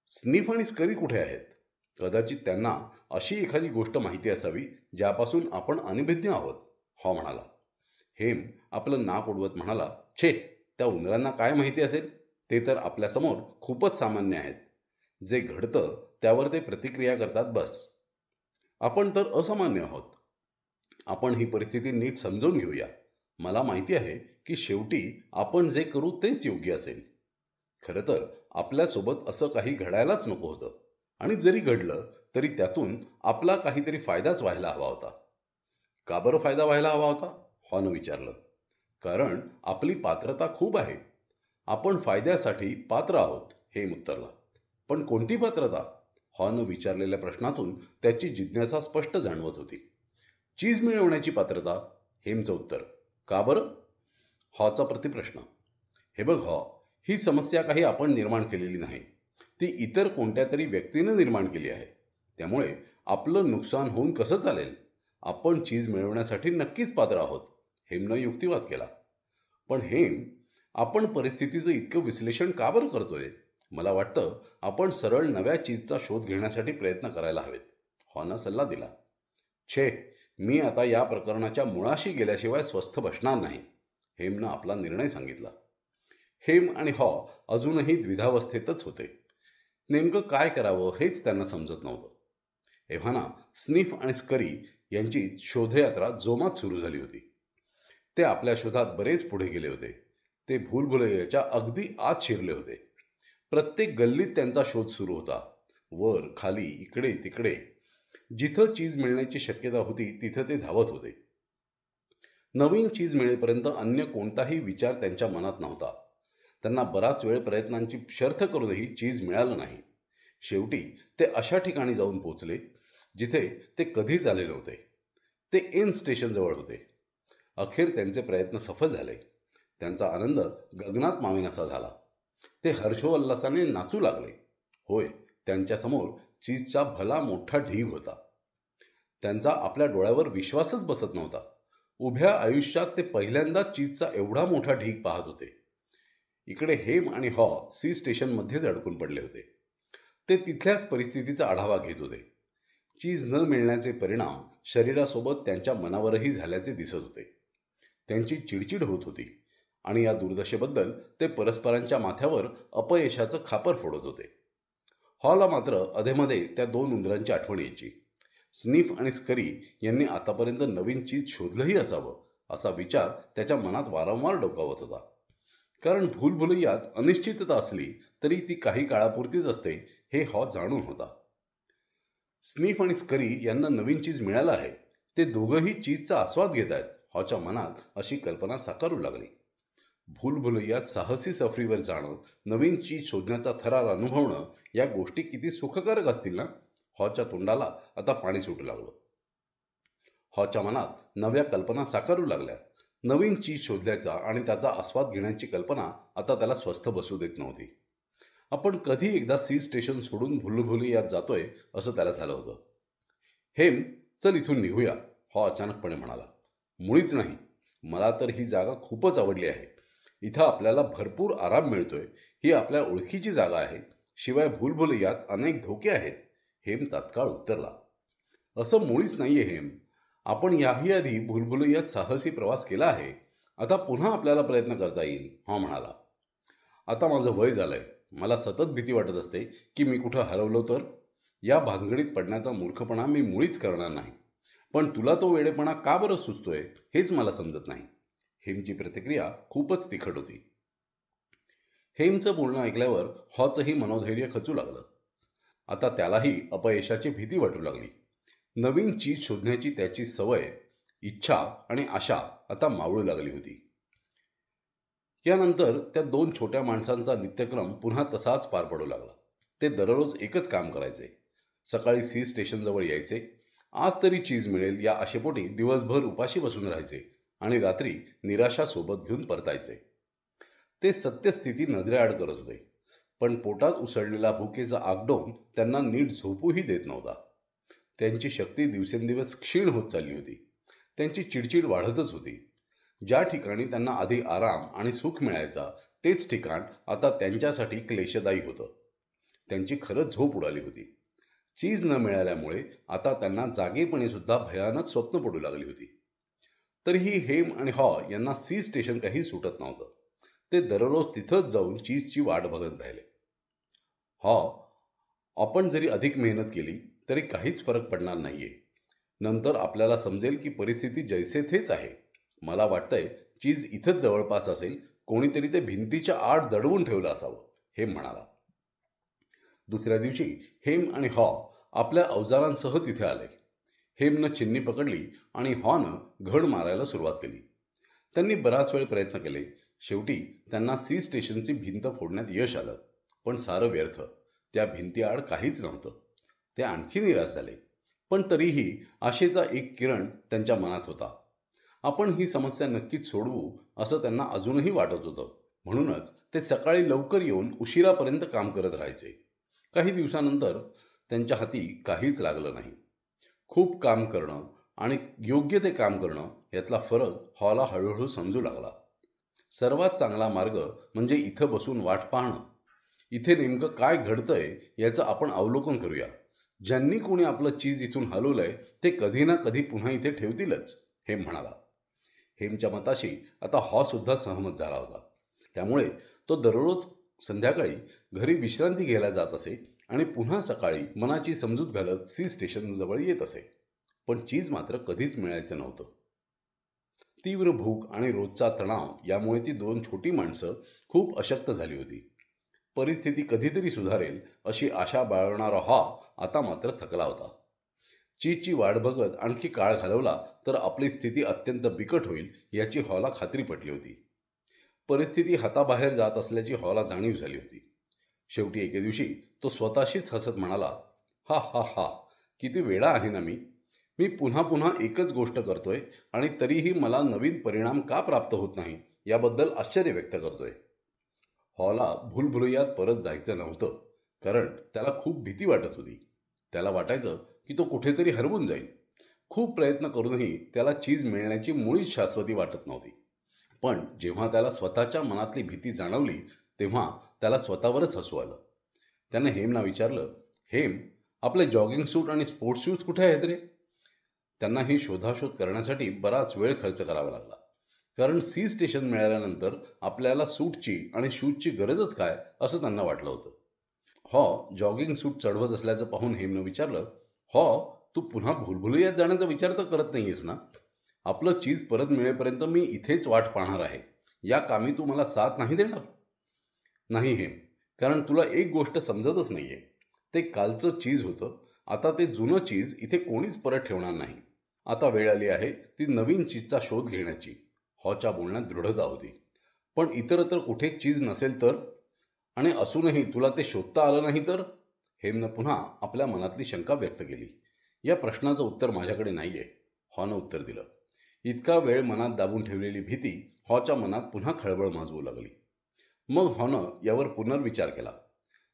स्निफ आणि स्करी कुठे आहेत? कदाचित त्यांना अशी एखादी गोष्ट माहिती असावी ज्यापासून आपण अनभिज्ञ आहोत, हॉ म्हणाला. हेम आपलं नाक उडवत म्हणाला, छे, त्या उंदरांना काय माहिती असेल? ते तर आपल्यासमोर खूपच सामान्य आहेत. जे घडतं त्यावर ते प्रतिक्रिया करतात बस. आपण तर असामान्य आहोत. आपण ही परिस्थिती नीट समजून घेऊया. मला माहिती आहे की शेवटी आपण जे करू तेच योग्य असेल. खरं तर आपल्यासोबत असं काही घडायलाच नको होतं. आणि जरी घडलं तरी त्यातून आपला काहीतरी फायदाच व्हायला हवा होता. का बरं फायदा व्हायला हवा होता? हॉनं विचारलं. कारण आपली पात्रता खूप आहे. आपण फायद्यासाठी पात्र आहोत, हेम उत्तरला. पण कोणती पात्रता? हॉनं विचारलेल्या प्रश्नातून त्याची जिज्ञासा स्पष्ट जाणवत होती. चीज मिळवण्याची पात्रता, हेमचं उत्तर. का बरं? हॉचा प्रतिप्रश्न. हे बघ हॉ, ही समस्या काही आपण निर्माण केलेली नाही. ती इतर कोणत्या तरी व्यक्तीने निर्माण केली आहे. त्यामुळे आपलं नुकसान होऊन कसं चालेल? आपण चीज मिळवण्यासाठी नक्कीच पात्र आहोत, हेमनं युक्तिवाद केला. पण हेम, आपण परिस्थितीचं इतकं विश्लेषण का बरं करतोय? मला वाटतं आपण सरळ नव्या चीजचा शोध घेण्यासाठी प्रयत्न करायला हवेत, हॉनं सल्ला दिला. छे, मी आता या प्रकरणाच्या मुळाशी गेल्याशिवाय स्वस्थ बसणार नाही, हेमनं आपला निर्णय सांगितला. हेम आणि हॉ अजूनही द्विधावस्थेतच होते. नेमकं काय करावं हेच त्यांना समजत नव्हतं. एव्हाना स्निफ आणि स्करी यांची शोधयात्रा जोमात सुरू झाली होती. ते आपल्या शोधात बरेच पुढे गेले होते. ते भूलभुलैयाच्या अगदी आत शिरले होते. प्रत्येक गल्लीत त्यांचा शोध सुरू होता. वर खाली इकडे तिकडे जिथं चीज मिळण्याची शक्यता होती तिथं ते धावत होते. नवीन चीज मिळेपर्यंत अन्य कोणताही विचार त्यांच्या मनात नव्हता. त्यांना बराच वेळ प्रयत्नांची शर्थ करूनही चीज मिळालं नाही. शेवटी ते अशा ठिकाणी जाऊन पोचले जिथे ते कधीच आले नव्हते. ते एन स्टेशन जवळ होते. अखेर त्यांचे प्रयत्न सफल झाले. त्यांचा आनंद गगनात मावेनासा झाला. ते हर्षोल्लासाने नाचू लागले. होय, त्यांच्यासमोर चीजचा भला मोठा ढीग होता. त्यांचा आपल्या डोळ्यावर विश्वासच बसत नव्हता. उभ्या आयुष्यात ते पहिल्यांदाच चीजचा एवढा मोठा ढीग पाहत होते. इकडे हेम आणि हॉ सी स्टेशन मध्येच अडकून पडले होते. ते तिथल्याच परिस्थितीचा आढावा घेत होते. चीज न मिळण्याचे परिणाम शरीरासोबत त्यांच्या मनावरही झाल्याचे दिसत होते. त्यांची चिडचिड होत होती आणि या दुर्दशेबद्दल ते परस्परांच्या माथ्यावर अपयशाचं खापर फोडत होते. हॉला मात्र अधेमध्ये त्या दोन उंदरांची आठवण यायची. स्निफ आणि स्करी यांनी आतापर्यंत नवीन चीज शोधलंही असावं असा विचार त्याच्या मनात वारंवार डोकावत होता. कारण भूलभुलैयात अनिश्चितता असली तरी ती काही काळापुरतीच असते हे हॉ जाणून होता. स्निफ आणि स्करी यांना नवीन चीज मिळालं आहे. ते दोघंही चीजचा आस्वाद घेत आहेत, हॉच्या मनात अशी कल्पना साकारू लागली. भूलभुलैयात साहसी सफरीवर जाणं, नवीन चीज शोधण्याचा थरार अनुभवणं, या गोष्टी किती सुखकारक असतील ना. हॉच्या तोंडाला आता पाणी सुटू लागलं. हॉच्या मनात नव्या कल्पना साकारू लागल्या. नवीन चीज शोधल्याचा आणि त्याचा आस्वाद घेण्याची कल्पना आता त्याला स्वस्थ बसू देत नव्हती. आपण कधी एकदा सी स्टेशन सोडून भुलभुलैयात जातोय असं त्याला झालं होतं. हेम, चल इथून निघूया, हॉ अचानकपणे म्हणाला. मुळीच नाही. मला तर ही जागा खूपच आवडली आहे. इथं आपल्याला भरपूर आराम मिळतोय. ही आपल्या ओळखीची जागा आहे. शिवाय भूलभुलैयात अनेक धोके आहेत. हेम तात्काळ उत्तरला. असं मुळीच नाहीये हेम. आपण याही आधी भूलभुलैयात साहसी प्रवास केला आहे. आता पुन्हा आपल्याला प्रयत्न करता येईल, हॉ म्हणाला. आता माझं वय झालंय. मला सतत भीती वाटत असते की मी कुठं हरवलो तर. या भानगडीत पडण्याचा मूर्खपणा मी मुळीच करणार नाही. पण तुला तो वेडेपणा का बरं सुचतोय हेच मला समजत नाही. हेमची प्रतिक्रिया खूपच तिखट होती. हेमचं बोलणं ऐकल्यावर हॉचंही मनोधैर्य खचू लागलं. आता त्यालाही अपयशाची भीती वाटू लागली. नवीन चीज शोधण्याची त्याची सवय, इच्छा आणि आशा आता मावळू लागली होती. यानंतर त्या दोन छोट्या माणसांचा नित्यक्रम पुन्हा तसाच पार पडू लागला. ते दररोज एकच काम करायचे. सकाळी सी स्टेशन जवळ यायचे. आज तरी चीज मिळेल या आशेपोटी दिवसभर उपाशी बसून राहायचे आणि रात्री निराशा सोबत घेऊन परतायचे. ते सत्यस्थिती नजरेआड करत होते. पण पोटात उसळलेला भुकेचा आगडोंब त्यांना नीट झोपूही देत नव्हता. त्यांची शक्ती दिवसेंदिवस क्षीण होत चालली होती. त्यांची चिडचिड वाढतच होती. ज्या ठिकाणी त्यांना आधी आराम आणि सुख मिळायचा तेच ठिकाण आता त्यांच्यासाठी क्लेशदायी होतं. त्यांची खरंच झोप उडाली होती. चीज न मिळाल्यामुळे आता त्यांना जागेपणी सुद्धा भयानक स्वप्न पडू लागली होती. तरीही हेम आणि हॉ यांना सी स्टेशन काही सुटत नव्हतं. ते दररोज तिथंच जाऊन चीजची वाट बघत राहिले. हॉ, आपण जरी अधिक मेहनत केली तरी काहीच फरक पडणार नाहीये. नंतर आपल्याला समजेल की परिस्थिती जैसे थेच आहे. मला वाटतंय चीज इथंच जवळपास असेल. कोणीतरी ते भिंतीच्या आड दडवून ठेवलं असावं, हेम म्हणाला. दुसऱ्या दिवशी हेम आणि हॉ आपल्या अवजारांसह तिथे आले. हेमनं चिन्नी पकडली आणि हॉनं घड मारायला सुरुवात केली. त्यांनी बराच वेळ प्रयत्न केले. शेवटी त्यांना सी स्टेशनची भिंत फोडण्यात यश आलं. पण सारं व्यर्थ. त्या भिंतीआड काहीच नव्हतं. ते आणखी निराश झाले. पण तरीही आशेचा एक किरण त्यांच्या मनात होता. आपण ही समस्या नक्कीच सोडवू असं त्यांना अजूनही वाटत होतं. म्हणूनच ते सकाळी लवकर येऊन उशिरापर्यंत काम करत राहायचे. काही दिवसानंतर त्यांच्या हाती काहीच लागलं नाही. खूप काम करणं आणि योग्य ते काम करणं यातला फरक हॉला हळूहळू समजू लागला. सर्वात चांगला मार्ग म्हणजे इथं बसून वाट पाहणं. इथे नेमकं काय घडतंय याचं आपण अवलोकन करूया. ज्यांनी कोणी आपलं चीज इथून हलवलंय ते कधी ना कधी पुन्हा इथे ठेवतीलच, हेम म्हणाला. हेमच्या मताशी आता हॉ सुद्धा सहमत झाला होता. त्यामुळे तो दररोज संध्याकाळी घरी विश्रांती घ्यायला जात असे आणि पुन्हा सकाळी मनाची समजूत घालत सी स्टेशन जवळ येत असे. पण चीज मात्र कधीच मिळायचं नव्हतं. तीव्र भूक आणि रोजचा तणाव यामुळे ती दोन छोटी माणसं खूप अशक्त झाली होती. परिस्थिती कधीतरी सुधारेल अशी आशा बाळगणारा हॉ आता मात्र थकला होता. चीजची वाट बघत आणखी काळ घालवला तर आपली स्थिती अत्यंत बिकट होईल याची हॉला खात्री पटली होती. परिस्थिती हाताबाहेर जात असल्याची हॉला जाणीव झाली होती. शेवटी एके दिवशी तो स्वतःशीच हसत म्हणाला, हा हा हा, किती वेडा आहे ना मी. मी पुन्हा पुन्हा एकच गोष्ट करतोय आणि तरीही मला नवीन परिणाम का प्राप्त होत नाही याबद्दल आश्चर्य व्यक्त करतोय. हॉला भूलभुलैयात परत जायचं नव्हतं, कारण त्याला खूप भीती वाटत होती. त्याला वाटायचं की तो कुठेतरी हरवून जाईल. खूप प्रयत्न करूनही त्याला चीज मिळण्याची मुळीच शाश्वती वाटत नव्हती. पण जेव्हा त्याला स्वतःच्या मनातली भीती जाणवली तेव्हा त्याला स्वतःवरच हसू आलं. त्याने हेमना विचारलं, हेम, आपले जॉगिंग सूट आणि स्पोर्ट्स शूज कुठे आहेत रे? त्यांना ही शोधाशोध करण्यासाठी बराच वेळ खर्च करावा लागला. कारण सी स्टेशन मिळाल्यानंतर आपल्याला सूटची आणि शूजची गरजच काय असं त्यांना वाटलं होतं. हॉ जॉगिंग सूट चढवत असल्याचं पाहून हेमनं विचारलं, हॉ, तू पुन्हा भूलभुलैयात जाण्याचा विचार तर करत नाहीयेस ना? आपलं चीज परत मिळेपर्यंत मी इथेच वाट पाहणार आहे. या कामी तू मला साथ नाही देणार? नाही हेम, कारण तुला एक गोष्ट समजतच नाहीये. ते कालचं चीज होतं. आता ते जुनं चीज इथे कोणीच परत ठेवणार नाही. आता वेळ आली आहे ती नवीन चीजचा शोध घेण्याची. हॉच्या बोलण्यात दृढता होती. पण इतरत्र कुठे चीज नसेल तर? आणि असूनही तुला ते शोधता आलं नाही तर? हेमनं पुन्हा आपल्या मनातली शंका व्यक्त केली. या प्रश्नाचं उत्तर माझ्याकडे नाहीये, हॉनं उत्तर दिलं. इतका वेळ मनात दाबून ठेवलेली भीती हॉच्या मनात पुन्हा खळबळ माजवू लागली. मग हॉनं यावर पुनर्विचार केला.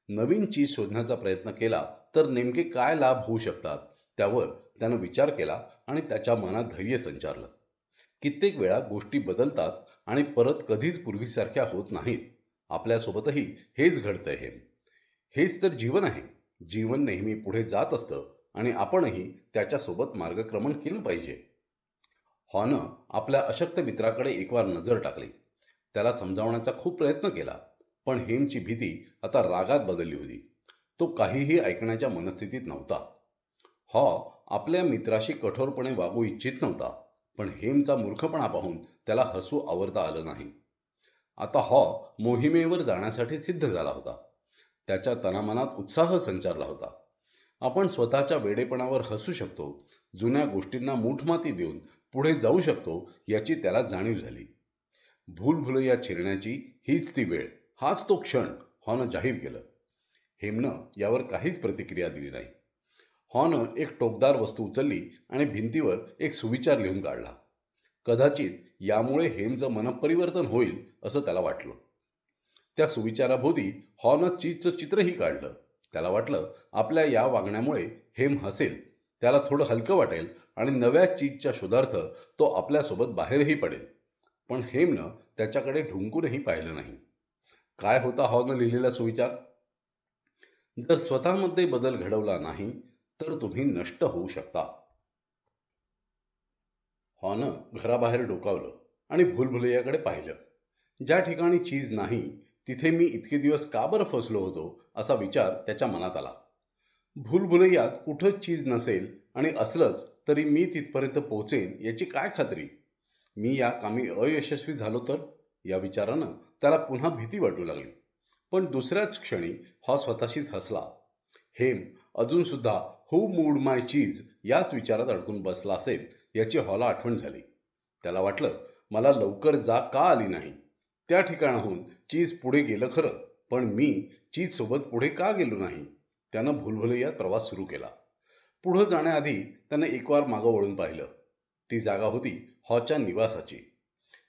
नवीन चीज शोधण्याचा प्रयत्न केला तर नेमके काय लाभ होऊ शकतात, त्यावर त्यानं विचार केला आणि त्याच्या मनात धैर्य संचारलं. कित्येक वेळा गोष्टी बदलतात आणि परत कधीच पूर्वीसारख्या होत नाहीत. आपल्यासोबतही हेच घडतंय हेम. हेच तर जीवन आहे. जीवन नेहमी पुढे जात असतं आणि आपणही त्याच्यासोबत मार्गक्रमण केलं पाहिजे. हॉनं आपल्या अशक्त मित्राकडे एकवार नजर टाकली. त्याला समजावण्याचा खूप प्रयत्न केला, पण हेमची भीती आता रागात बदलली होती. तो काहीही ऐकण्याच्या मनस्थितीत नव्हता. हॉ आपल्या मित्राशी कठोरपणे वागू इच्छित नव्हता, पण हेमचा मूर्खपणा पाहून त्याला हसू आवरता आलं नाही. आता हॉ मोहिमेवर जाण्यासाठी सिद्ध झाला होता. त्याच्या तनामनात उत्साह संचारला होता. आपण स्वतःच्या वेडेपणावर हसू शकतो, जुन्या गोष्टींना मूठमाती देऊन पुढे जाऊ शकतो याची त्याला जाणीव झाली. भूलभुलैया चिरण्याची हीच ती वेळ, हाच तो क्षण, हॉनं जाहीर केलं. हेमनं यावर काहीच प्रतिक्रिया दिली नाही. हॉनं एक टोकदार वस्तू उचलली आणि भिंतीवर एक सुविचार लिहून काढला. कदाचित यामुळे हेमचं मनपरिवर्तन होईल असं त्याला वाटलं. त्या सुविचाराभोवती हॉनं चीजचं चित्रही काढलं. त्याला वाटलं आपल्या या वागण्यामुळे हेम हसेल, त्याला थोडं हलकं वाटेल आणि नव्या चीजच्या शोधार्थ तो आपल्यासोबत बाहेरही पडेल. पण हेमनं त्याच्याकडे ढुंकूनही पाहिलं नाही. काय होता हॉनं लिहिलेला सुविचार? जर स्वतःमध्ये बदल घडवला नाही तर तुम्ही नष्ट होऊ शकता. हॉनं घराबाहेर डोकावलं आणि भूलभुलैयाकडे पाहिलं. ज्या ठिकाणी चीज नाही तिथे मी इतके दिवस का बरं फसलो होतो असा विचार त्याच्या मनात आला. भूलभुलैयात कुठंच चीज नसेल आणि असलंच तरी मी तिथपर्यंत पोहोचेन याची काय खात्री? मी या कामी अयशस्वी झालो तर? या विचारानं त्याला पुन्हा भीती वाटू लागली. पण दुसऱ्याच क्षणी हा स्वतःशीच हसला. हेम अजून सुद्धा हू मूड माय चीज याच विचारात अडकून बसला असेल याची हॉला आठवण झाली. त्याला वाटलं, मला लवकर जाग का आली नाही? त्या ठिकाणाहून चीज पुढे गेलं खरं, पण मी चीज सोबत पुढे का गेलो नाही? त्यानं भूलभुलैयात प्रवास सुरू केला. पुढे जाण्याआधी त्यानं एकवार मागं वळून पाहिलं. ती जागा होती हॉच्या निवासाची.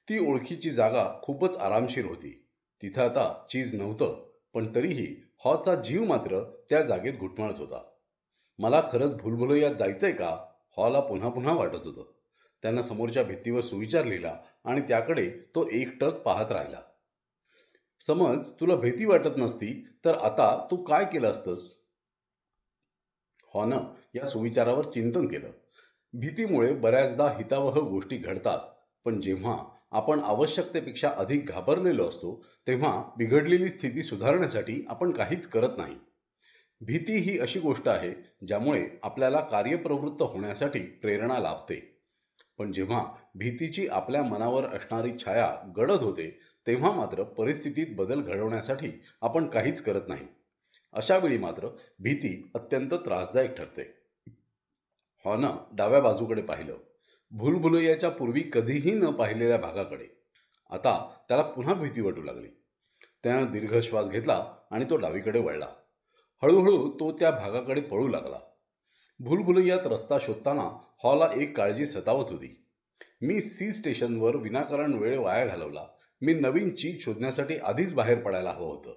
ती ओळखीची जागा खूपच आरामशीर होती. तिथं आता चीज नव्हतं, पण तरीही हॉचा जीव मात्र त्या जागेत घुटमळत होता. मला खरंच भूलभुलैयात जायचंय का? हॉला पुन्हा पुन्हा वाटत होतं. त्यानं समोरच्या भित्तीवर सुविचार लिहिला आणि त्याकडे तो एकटक पाहत राहिला. समज तुला भीती वाटत नसती तर आता तू काय केलं असतंस? हॉनं या सुविचारावर चिंतन केलं. भीतीमुळे बऱ्याचदा हितावह गोष्टी घडतात, पण जेव्हा आपण आवश्यकतेपेक्षा अधिक घाबरलेलो असतो तेव्हा बिघडलेली स्थिती सुधारण्यासाठी आपण काहीच करत नाही. भीती ही अशी गोष्ट आहे ज्यामुळे आपल्याला कार्यप्रवृत्त होण्यासाठी प्रेरणा लाभते. पण जेव्हा भीतीची आपल्या मनावर असणारी छाया गडद होते तेव्हा मात्र परिस्थितीत बदल घडवण्यासाठी आपण काहीच करत नाही. अशा वेळी मात्र भीती अत्यंत त्रासदायक ठरते. हॉनं डाव्या बाजूकडे पाहिलं. भूलभुलैयाच्या पूर्वी कधीही न पाहिलेल्या भागाकडे. आता त्याला पुन्हा भीती वाटू लागली. त्यानं दीर्घ श्वास घेतला आणि तो डावीकडे वळला. हळूहळू तो त्या भागाकडे पळू लागला. भूलभुलैयात रस्ता शोधताना हॉला एक काळजी सतावत होती. मी सी स्टेशनवर विनाकारण वेळ वाया घालवला. मी नवीन चीज शोधण्यासाठी आधीच बाहेर पडायला हवं होतं.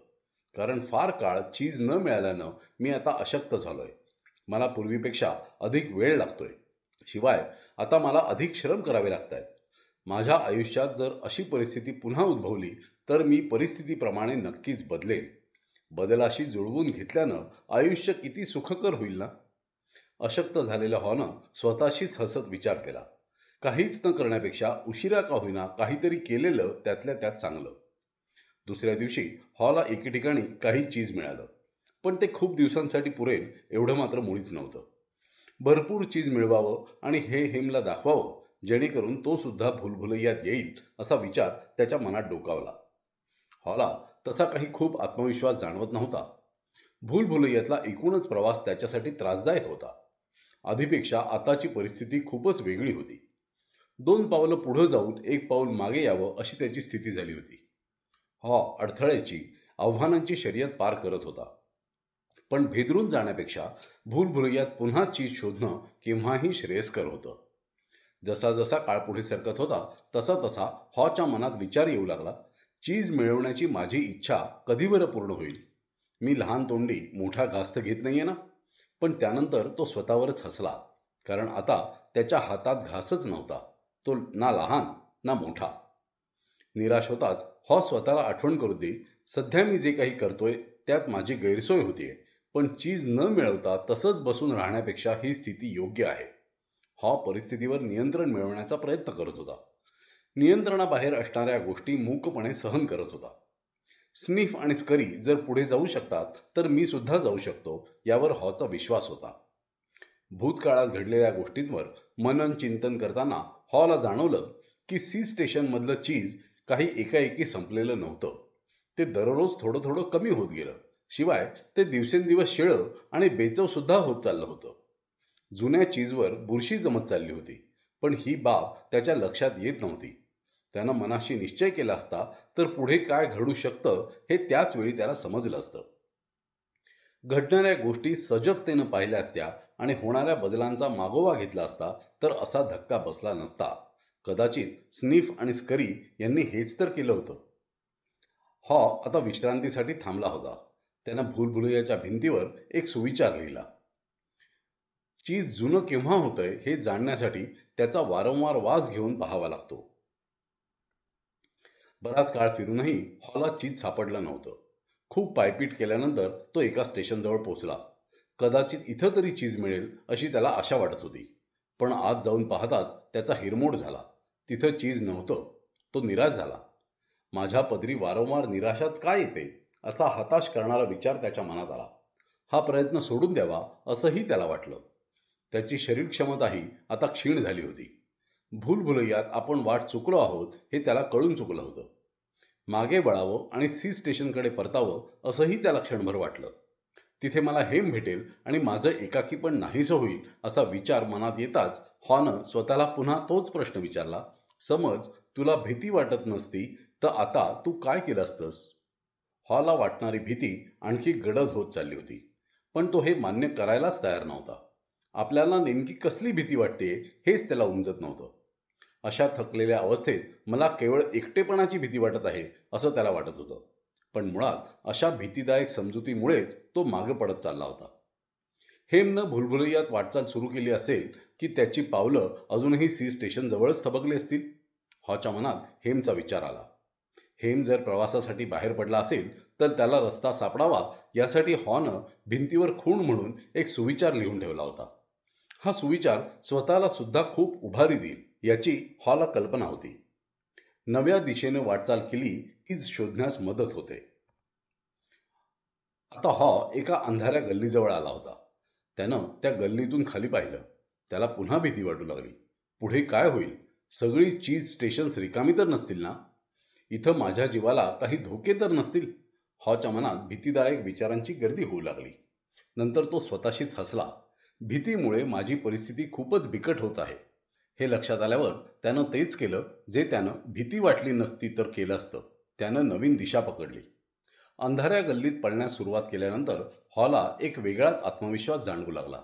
कारण फार काळ चीज न मिळाल्यानं मी आता अशक्त झालोय. मला पूर्वीपेक्षा अधिक वेळ लागतोय. शिवाय आता मला अधिक श्रम करावे लागतायत. माझ्या आयुष्यात जर अशी परिस्थिती पुन्हा उद्भवली तर मी परिस्थितीप्रमाणे नक्कीच बदलेन. बदलाशी जुळवून घेतल्यानं आयुष्य किती सुखकर होईल ना? अशक्त झालेल्या हॉनं स्वतःशीच हसत विचार केला. काहीच न करण्यापेक्षा उशिरा का होईना काहीतरी केलेलं त्यातल्या त्यात चांगलं. दुसऱ्या दिवशी हॉला एके ठिकाणी काही चीज मिळालं, पण ते खूप दिवसांसाठी पुरेल एवढं मात्र मुळीच नव्हतं. भरपूर चीज मिळवावं आणि हे हेमला दाखवावं जेणेकरून तो सुद्धा भूलभुलैयात येईल असा विचार त्याच्या मनात डोकावला. हॉला तसा काही खूप आत्मविश्वास जाणवत नव्हता. भूलभुलैयातला एकूणच प्रवास त्याच्यासाठी त्रासदायक होता. आधीपेक्षा आताची परिस्थिती खूपच वेगळी होती. 2 पावलं पुढे जाऊन 1 पाऊल मागे यावं अशी त्याची स्थिती झाली होती. हॉ अडथळ्याची, आव्हानांची शर्यत पार करत होता. पण भेदरून जाण्यापेक्षा भूलभुलैयात पुन्हा चीज शोधणं केव्हाही श्रेयस्कर होतं. जसा जसा काळ पुढे सरकत होता तसा तसा हॉच्या मनात विचार येऊ लागला, चीज मिळवण्याची माझी इच्छा कधी बरं पूर्ण होईल. मी लहान तोंडी मोठा घास तर घेत नाहीये ना. पण त्यानंतर तो स्वतःवरच हसला, कारण आता त्याच्या हातात घासच नव्हता, तो ना लहान ना मोठा. निराश होताच हॉ स्वतःला आठवण करू दे, सध्या मी जे काही करतोय त्यात माझी गैरसोय होतीये, पण चीज न मिळवता तसंच बसून राहण्यापेक्षा ही स्थिती योग्य आहे. हॉ परिस्थितीवर नियंत्रण मिळवण्याचा प्रयत्न करत होता. नियंत्रणाबाहेर असणाऱ्या गोष्टी मूकपणे सहन करत होता. स्निफ आणि स्करी जर पुढे जाऊ शकतात तर मी सुद्धा जाऊ शकतो, यावर हॉचा विश्वास होता. भूतकाळात घडलेल्या गोष्टींवर मनन चिंतन करताना हॉला जाणवलं की सी स्टेशन मधलं चीज काही एकाएकी संपलेलं नव्हतं. ते दररोज थोडं थोडं कमी होत गेलं. शिवाय ते दिवसेंदिवस शिळं आणि बेचव सुद्धा होत चाललं होतं. जुन्या चीजवर बुरशी जमत चालली होती, पण ही बाब त्याच्या लक्षात येत नव्हती. त्यानं मनाशी निश्चय केला असता तर पुढे काय घडू शकतं हे त्याच वेळी त्याला समजलं असतं. घडणाऱ्या गोष्टी सजगतेनं पाहिल्या असत्या आणि होणाऱ्या बदलांचा मागोवा घेतला असता तर असा धक्का बसला नसता. कदाचित स्निफ आणि स्करी यांनी हेच तर केलं होतं. हॉ आता विश्रांतीसाठी थांबला होता. त्यानं भूलभुलैयाच्या भिंतीवर एक सुविचार लिहिला. चीज जुनं केव्हा होतंय हे जाणण्यासाठी त्याचा वारंवार वास घेऊन पाहावा लागतो. बराच काळ फिरूनही हॉला चीज सापडलं नव्हतं. खूप पायपीट केल्यानंतर तो एका स्टेशनजवळ पोहोचला. कदाचित इथं तरी चीज मिळेल अशी त्याला आशा वाटत होती. पण आत जाऊन पाहताच त्याचा हिरमोड झाला. तिथं चीज नव्हतं. तो निराश झाला. माझ्या पदरी वारंवार निराशाच का येते, असा हताश करणारा विचार त्याच्या मनात आला. हा प्रयत्न सोडून द्यावा असंही त्याला वाटलं. त्याची शरीर क्षमताही आता क्षीण झाली होती. भूलभुलैयात आपण वाट चुकलो आहोत हे त्याला कळून चुकलं होतं. मागे वळावं आणि सी स्टेशनकडे परतावं असंही त्याला क्षणभर वाटलं. तिथे मला हेम भेटेल आणि माझं एकाकी पण नाहीसं होईल असा विचार मनात येताच हॉनं स्वतःला पुन्हा तोच प्रश्न विचारला, समज तुला भीती वाटत नसती तर आता तू काय केलं असतंस? हॉला वाटणारी भीती आणखी गडद होत चालली होती, पण तो हे मान्य करायलाच तयार नव्हता. आपल्याला नेमकी कसली भीती वाटते हेच त्याला उमजत नव्हतं. अशा थकलेल्या अवस्थेत मला केवळ एकटेपणाची भीती वाटत आहे असं त्याला वाटत होतं. पण मुळात अशा भीतीदायक समजुतीमुळेच तो मागे पडत चालला होता. हेमनं भूलभुलैयात वाटचाल सुरू केली असेल की त्याची पावलं अजूनही सी स्टेशन जवळच थबकली असतील. हॉच्या मनात हेमचा विचार आला. हेम जर प्रवासासाठी बाहेर पडला असेल तर त्याला रस्ता सापडावा यासाठी हॉनं भिंतीवर खूण म्हणून एक सुविचार लिहून ठेवला होता. हा सुविचार स्वतःला सुद्धा खूप उभारी देईल याची हॉला कल्पना होती. नव्या दिशेने वाटचाल केली की शोधण्यास मदत होते. आता हॉ एका अंधाऱ्या गल्लीजवळ आला होता. त्यानं त्या गल्लीतून खाली पाहिलं. त्याला पुन्हा भीती वाटू लागली. पुढे काय होईल? सगळी चीज स्टेशन्स रिकामी तर नसतील ना? इथं माझ्या जीवाला काही धोके तर नसतील? हॉच्या मनात भीतीदायक विचारांची गर्दी होऊ लागली. नंतर तो स्वतःशीच हसला. भीतीमुळे माझी परिस्थिती खूपच बिकट होत आहे. हे लक्षात आल्यावर त्यानं तेच केलं जे त्यानं भीती वाटली नसती तर केलं असतं. त्यानं नवीन दिशा पकडली. अंधाऱ्या गल्लीत पळण्यास सुरुवात केल्यानंतर हॉला एक वेगळाच आत्मविश्वास जाणवू लागला.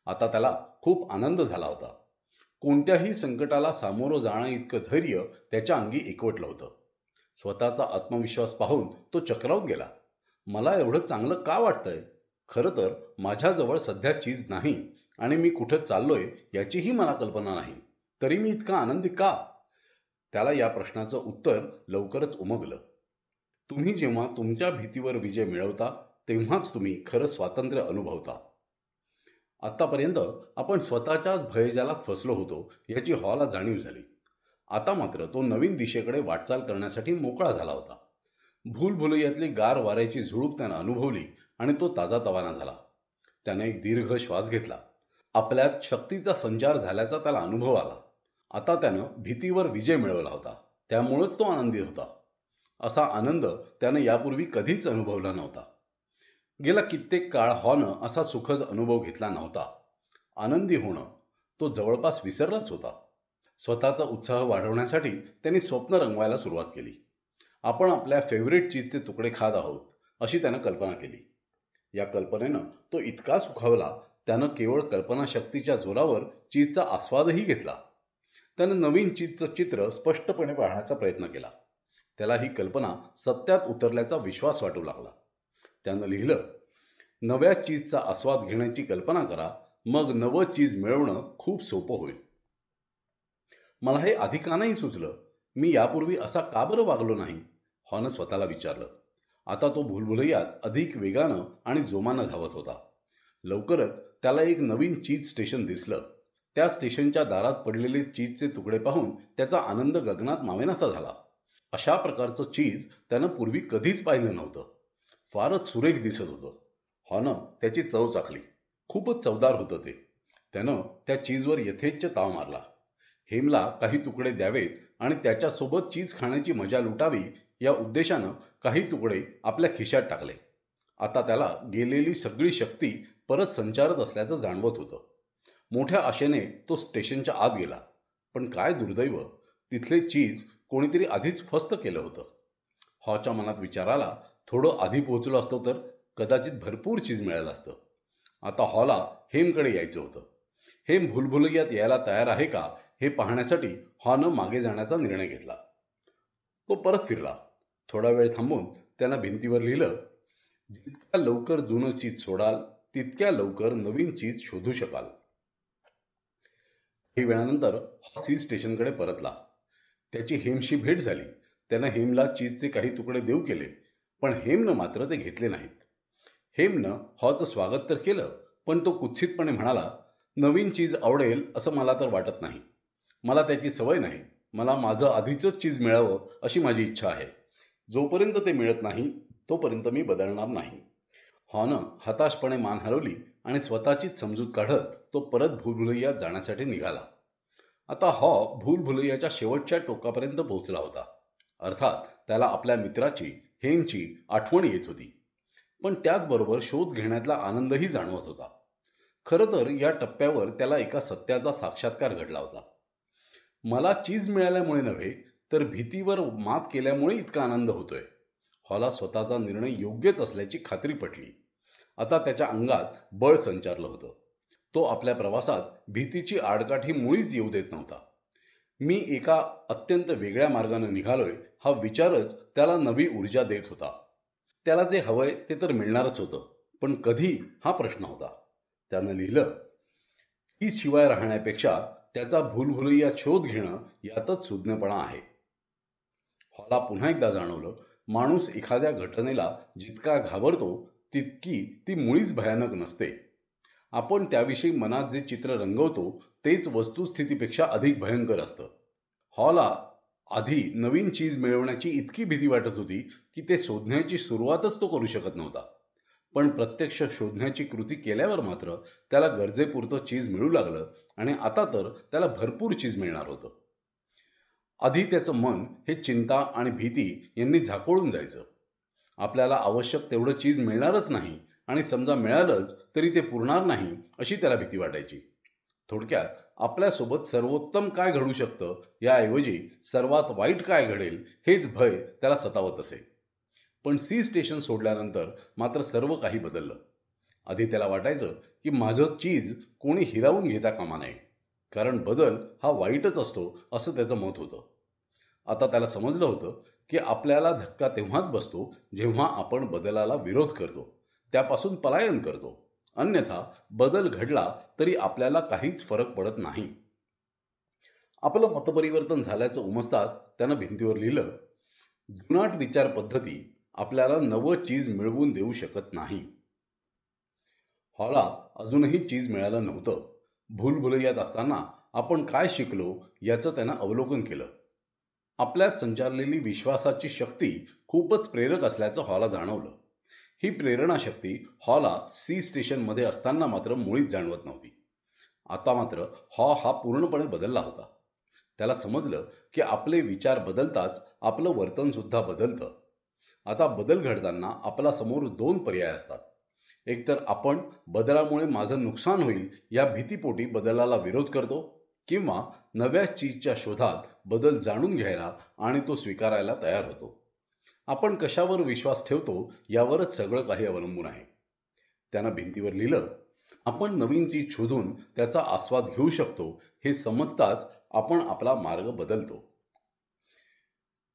आता त्याला खूप आनंद झाला होता. कोणत्याही संकटाला सामोरं जाणं इतकं धैर्य त्याच्या अंगी एकवटलं होतं. स्वतःचा आत्मविश्वास पाहून तो चक्रावून गेला. मला एवढं चांगलं का वाटतंय? खरं तर माझ्याजवळ सध्या चीज नाही आणि मी कुठं चाललोय याचीही मला कल्पना नाही. तरी मी इतका आनंदी का? त्याला या प्रश्नाचं उत्तर लवकरच उमगलं. तुम्ही जेव्हा तुमच्या भीतीवर विजय मिळवता तेव्हाच तुम्ही खरं स्वातंत्र्य अनुभवता. आतापर्यंत आपण स्वतःच्याच भयजालात फसलो होतो याची हॉला जाणीव झाली. आता मात्र तो नवीन दिशेकडे वाटचाल करण्यासाठी मोकळा झाला होता. भूलभुलैयातली गार वाऱ्याची झुळूक त्यानं अनुभवली आणि तो ताजातवाना झाला. त्याने एक दीर्घ श्वास घेतला. आपल्यात शक्तीचा संचार झाल्याचा त्याला अनुभव आला. आता त्यानं भीतीवर विजय मिळवला होता. त्यामुळेच तो आनंदी होता. असा आनंद त्यानं यापूर्वी कधीच अनुभवला नव्हता. गेला कित्येक काळ हॉनं असा सुखद अनुभव घेतला नव्हता. आनंदी होणं तो जवळपास विसरलाच होता. स्वतःचा उत्साह वाढवण्यासाठी त्यांनी स्वप्न रंगवायला सुरुवात केली. आपण आपल्या फेवरेट चीजचे तुकडे खात आहोत अशी त्यानं कल्पना केली. या कल्पनेनं तो इतका सुखावला, त्यानं केवळ कल्पनाशक्तीच्या जोरावर चीजचा आस्वादही घेतला. त्यानं नवीन चीजचं चित्र स्पष्टपणे पाहण्याचा प्रयत्न केला. त्याला ही कल्पना सत्यात उतरल्याचा विश्वास वाटू लागला. त्यानं लिहिलं, नव्या चीजचा आस्वाद घेण्याची कल्पना करा, मग नवं चीज मिळवणं खूप सोपं होईल. मला हे आधी का नाही सुचलं? मी यापूर्वी असा का बरं वागलो नाही? हॉनं स्वतःला विचारलं. आता तो भूलभुलैयात अधिक वेगानं आणि जोमानं धावत होता. लवकरच त्याला एक नवीन चीज स्टेशन दिसलं. त्या स्टेशनच्या दारात पडलेले चीजचे तुकडे पाहून त्याचा आनंद गगनात मावेनासा झाला. अशा प्रकारचं चीज त्यानं पूर्वी कधीच पाहिलं नव्हतं. फारच सुरेख दिसत होतं. हॉनं त्याची चव चाखली. खूपच चवदार होतं ते. त्यानं त्या चीजवर यथेच्छ ताव मारला. हेमला काही तुकडे द्यावेत आणि त्याच्यासोबत चीज खाण्याची मजा लुटावी या उद्देशानं काही तुकडे आपल्या खिशात टाकले. आता त्याला गेलेली सगळी शक्ती परत संचारत असल्याचं जाणवत होतं. मोठ्या आशेने तो स्टेशनच्या आत गेला. पण काय दुर्दैव, तिथले चीज कोणीतरी आधीच फस्त केलं होतं. हॉच्या मनात विचार आला, थोडं आधी पोहोचलो असतो तर कदाचित भरपूर चीज मिळालं असतं. आता हॉला हेमकडे यायचं होतं. हेम भूलभुलैयात यायला तयार आहे का हे पाहण्यासाठी हॉनं मागे जाण्याचा निर्णय घेतला. तो परत फिरला. थोडा वेळ थांबून त्यानं भिंतीवर लिहिलं, जितक्या लवकर जुनं चीज सोडाल तितक्या लवकर नवीन चीज शोधू शकाल. काही वेळानंतर हॉ सी स्टेशनकडे परतला. त्याची हेमशी भेट झाली. त्यानं हेमला चीजचे काही तुकडे देऊ केले, पण हेमनं मात्र ते घेतले नाहीत. हेमनं हॉचं स्वागत तर केलं, पण तो कुत्सितपणे म्हणाला, नवीन चीज आवडेल असं मला तर वाटत नाही. मला त्याची सवय नाही. मला माझं आधीचंच चीज मिळावं अशी माझी इच्छा आहे. जोपर्यंत ते मिळत नाही तोपर्यंत मी बदलणार नाही. हॉनं हताशपणे मान हलवली आणि स्वतःचीच समजूत काढत तो परत भूलभुलैयात जाण्यासाठी निघाला. आता हॉ भूलभुलैयाच्या शेवटच्या टोकापर्यंत पोहोचला होता. अर्थात त्याला आपल्या मित्राची, हेमची आठवण येत होती. पण त्याचबरोबर शोध घेण्यातला आनंदही जाणवत होता. खरं तर या टप्प्यावर त्याला एका सत्याचा साक्षात्कार घडला होता. मला चीज मिळाल्यामुळे नव्हे, तर भीतीवर मात केल्यामुळे इतका आनंद होतोय. हॉला स्वतःचा निर्णय योग्यच असल्याची खात्री पटली. आता त्याच्या अंगात बळ संचारलं होतं. तो आपल्या प्रवासात भीतीची आडकाठी मुळीच येऊ देत नव्हता. मी एका अत्यंत वेगळ्या मार्गाने निघालोय हा विचारच त्याला नवी ऊर्जा देत होता. त्याला जे हवंय ते तर मिळणारच होतं, पण कधी हा प्रश्न होता. त्यानं लिहिलं, ही शिवाय राहण्यापेक्षा त्याचा भूलभुलैया शोध घेणं यातच सुज्ञपणा आहे. हॉला पुन्हा एकदा जाणवलं, माणूस एखाद्या घटनेला जितका घाबरतो तितकी ती मुळीच भयानक नसते. आपण त्याविषयी मनात जे चित्र रंगवतो तेच वस्तुस्थितीपेक्षा अधिक भयंकर असतं. हॉला आधी नवीन चीज मिळवण्याची इतकी भीती वाटत होती की ते शोधण्याची सुरुवातच तो करू शकत नव्हता. पण प्रत्यक्ष शोधण्याची कृती केल्यावर मात्र त्याला गरजेपुरतं चीज मिळू लागलं आणि आता तर त्याला भरपूर चीज मिळणार होतं. आधी त्याचं मन हे चिंता आणि भीती यांनी झाकोळून जायचं. आपल्याला आवश्यक तेवढं चीज मिळणारच नाही आणि समजा मिळालंच तरी ते पुरणार नाही अशी त्याला भीती वाटायची. थोडक्यात आपल्यासोबत सर्वोत्तम काय घडू शकतं याऐवजी सर्वात वाईट काय घडेल हेच भय त्याला सतावत असे. पण सी स्टेशन सोडल्यानंतर मात्र सर्व काही बदललं. आधी त्याला वाटायचं की माझं चीज कोणी हिरावून घेता कामा नये, कारण बदल हा वाईटच असतो असं त्याचं मत होतं. आता त्याला समजलं होतं की आपल्याला धक्का तेव्हाच बसतो जेव्हा आपण बदलाला विरोध करतो, त्यापासून पलायन करतो. अन्यथा बदल घडला तरी आपल्याला काहीच फरक पडत नाही. आपलं मतपरिवर्तन झाल्याचं उमजताच त्यानं भिंतीवर लिहिलं, जुनाट विचार पद्धती आपल्याला नवं चीज मिळवून देऊ शकत नाही. हॉला अजूनही चीज मिळालं नव्हतं. भूलभुलैयात असताना आपण काय शिकलो याचं त्यानं अवलोकन केलं. आपल्यात संचारलेली विश्वासाची शक्ती खूपच प्रेरक असल्याचं हॉला जाणवलं. ही प्रेरणा शक्ती हॉला सी स्टेशन मध्ये असताना मात्र मुळीच जाणवत नव्हती. आता मात्र हॉ हा पूर्णपणे बदलला होता. त्याला समजलं की आपले विचार बदलताच आपलं वर्तन सुद्धा बदलतं. आता बदल घडताना आपला समोर दोन पर्याय असतात. एकतर आपण बदलामुळे माझं नुकसान होईल या भीतीपोटी बदलाला विरोध करतो, किंवा नव्या चीजच्या शोधात बदल जाणून घ्यायला आणि तो स्वीकारायला तयार होतो. आपण कशावर विश्वास ठेवतो यावरच सगळं काही अवलंबून आहे. त्यानं भिंतीवर लिहिलं, आपण नवीन चीज शोधून त्याचा आस्वाद घेऊ शकतो हे समजताच आपण आपला मार्ग बदलतो.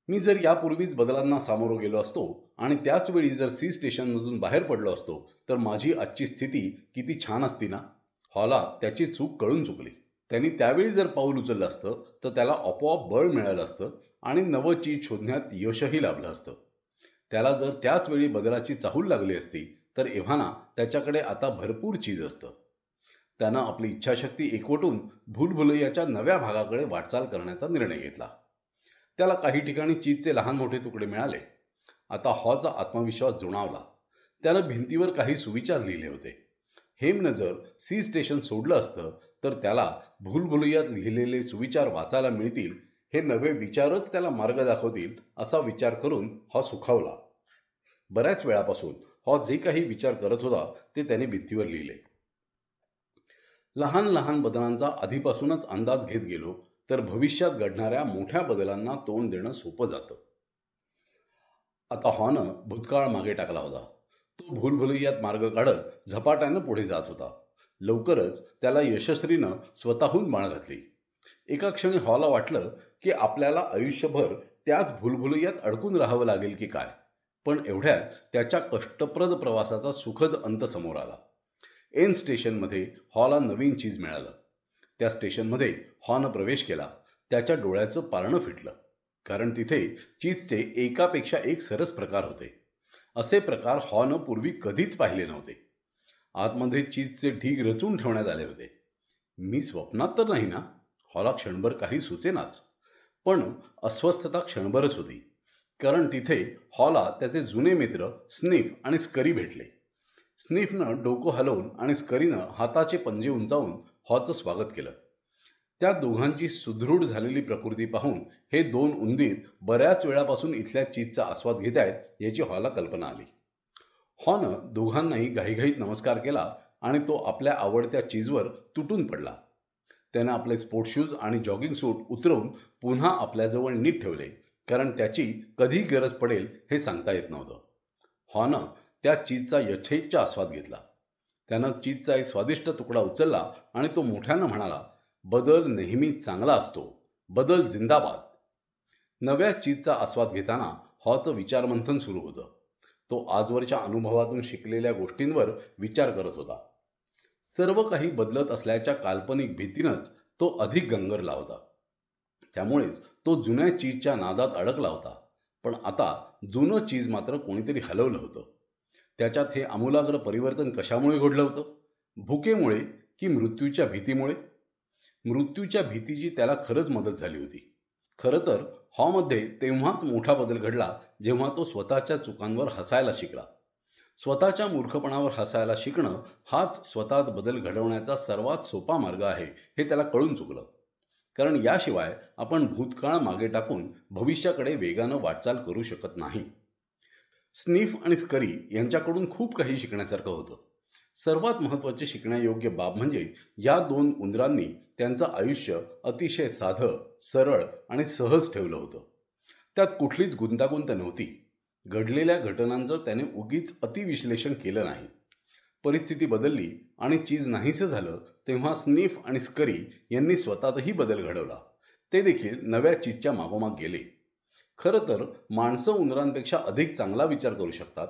मी जर यापूर्वीच बदलांना सामोरं गेलो असतो आणि त्याच वेळी जर सी स्टेशनमधून बाहेर पडलो असतो तर माझी आजची स्थिती किती छान असती ना. हॉला त्याची चूक कळून चुकली. त्यांनी त्यावेळी जर पाऊल उचललं असतं तर त्याला आपोआप बळ मिळालं असतं आणि नवं चीज शोधण्यात यशही लाभलं असतं. त्याला जर त्याच वेळी बदलाची चाहूल लागली असती तर एव्हाना त्याच्याकडे आता भरपूर चीज असतं. त्यानं आपली इच्छाशक्ती एकवटून भूलभुलैयाच्या नव्या भागाकडे वाटचाल करण्याचा निर्णय घेतला. त्याला काही ठिकाणी चीजचे लहान मोठे तुकडे मिळाले. आता हॉचा आत्मविश्वास जुणावला. त्यानं भिंतीवर काही सुविचार लिहिले होते. हेमनं जर सी स्टेशन सोडलं असतं तर त्याला भूलभुलैयात लिहिलेले सुविचार वाचायला मिळतील, हे नवे विचारच त्याला मार्ग दाखवतील असा विचार करून हॉ सुखावला. बऱ्याच वेळापासून हॉ जे काही विचार करत होता ते त्याने भिंतीवर लिहिले. लहान लहान बदलांचा आधीपासूनच अंदाज घेत गेलो तर भविष्यात घडणाऱ्या मोठ्या बदलांना तोंड देणं सोपं जातं. आता हॉनं भूतकाळ मागे टाकला होता. तो भूलभुलैयात मार्ग काढत झपाट्यानं पुढे जात होता. लवकरच त्याला यशस्वीनं स्वतःहून माळ घातली. एका क्षणी हॉला वाटलं की आपल्याला आयुष्यभर त्याच भूलभुलैयात अडकून राहावं लागेल की काय. पण एवढ्यात त्याच्या कष्टप्रद प्रवासाचा सुखद अंत समोर आला. एन स्टेशनमध्ये हॉला नवीन चीज मिळालं. त्या स्टेशनमध्ये हॉनं प्रवेश केला. त्याच्या डोळ्याचं पारणं फिटलं. कारण तिथे चीजचे एकापेक्षा एक सरस प्रकार होते. असे प्रकार हॉनं पूर्वी कधीच पाहिले नव्हते. आतमध्ये चीजचे ढीग रचून ठेवण्यात आले होते. मी स्वप्नात तर नाही ना. हॉला क्षणभर काही सुचेनाच. पण अस्वस्थता क्षणभरच होती. कारण तिथे हॉला त्याचे जुने मित्र स्निफ आणि स्करी भेटले. स्निफनं डोकं हलवून आणि स्करीनं हाताचे पंजे उंचावून हॉचं स्वागत केलं. त्या दोघांची सुदृढ झालेली प्रकृती पाहून हे दोन उंदीर बऱ्याच वेळापासून इथल्या चीजचा आस्वाद घेत आहेत याची हॉला कल्पना आली. हॉनं दोघांनाही घाईघाईत नमस्कार केला आणि तो आपल्या आवडत्या चीजवर तुटून पडला. त्याने आपले स्पोर्ट शूज आणि जॉगिंग सूट उतरवून पुन्हा आपल्याजवळ नीट ठेवले, कारण त्याची कधी गरज पडेल हे सांगता येत नव्हतं. हॉनं त्या चीजचा यथेच्छ आस्वाद घेतला. त्यानं चीजचा एक स्वादिष्ट तुकडा उचलला आणि तो मोठ्यानं म्हणाला, बदल नेहमी चांगला असतो. बदल जिंदाबाद. नव्या चीजचा आस्वाद घेताना हॉचं विचारमंथन सुरू होतं. तो आजवरच्या अनुभवातून शिकलेल्या गोष्टींवर विचार करत होता. सर्व काही बदलत असल्याच्या काल्पनिक भीतीनंच तो अधिक गंगरला होता. त्यामुळेच तो जुन्या चीजच्या नादात अडकला होता. पण आता जुनं चीज मात्र कोणीतरी हलवलं होतं. त्याच्यात हे आमूलाग्र परिवर्तन कशामुळे घडलं होतं? भुकेमुळे की मृत्यूच्या भीतीमुळे? मृत्यूच्या भीतीची त्याला खरंच मदत झाली होती. खरं तर हॉमध्ये तेव्हाच मोठा बदल घडला जेव्हा तो स्वतःच्या चुकांवर हसायला शिकला. स्वतःच्या मूर्खपणावर हसायला शिकणं हाच स्वतःत बदल घडवण्याचा सर्वात सोपा मार्ग आहे हे त्याला कळून चुकलं. कारण याशिवाय आपण भूतकाळ मागे टाकून भविष्याकडे वेगानं वाटचाल करू शकत नाही. स्निफ आणि स्करी यांच्याकडून खूप काही शिकण्यासारखं होतं. सर्वात महत्त्वाची शिकण्यायोग्य बाब म्हणजे या दोन उंदरांनी त्यांचं आयुष्य अतिशय साधं, सरळ आणि सहज ठेवलं होतं. त्यात कुठलीच गुंतागुंत नव्हती. घडलेल्या घटनांचं त्याने उगीच अतिविश्लेषण केलं नाही. परिस्थिती बदलली आणि चीज नाहीसं झालं तेव्हा स्निफ आणि स्करी यांनी स्वतःतही बदल घडवला. ते देखील नव्या चीजच्या मागोमाग गेले. खरं तर माणसं उंदरांपेक्षा अधिक चांगला विचार करू शकतात.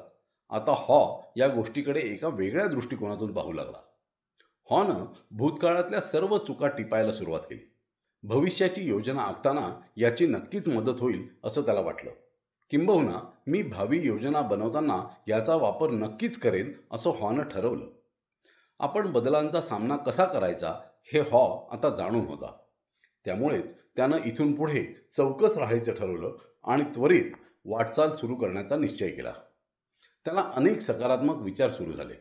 आता हॉ या गोष्टीकडे एका वेगळ्या दृष्टिकोनातून पाहू लागला. हॉनं भूतकाळातल्या सर्व चुका टिपायला सुरुवात केली. भविष्याची योजना आखताना याची नक्कीच मदत होईल असं त्याला वाटलं. किंबहुना मी भावी योजना बनवताना याचा वापर नक्कीच करेन असं हॉनं ठरवलं. आपण बदलांचा सामना कसा करायचा हे हॉ आता जाणून होता. त्यामुळेच त्यानं इथून पुढे चौकस राहायचं ठरवलं आणि त्वरित वाटचाल सुरू करण्याचा निश्चय केला. त्याला अनेक सकारात्मक विचार सुरू झाले.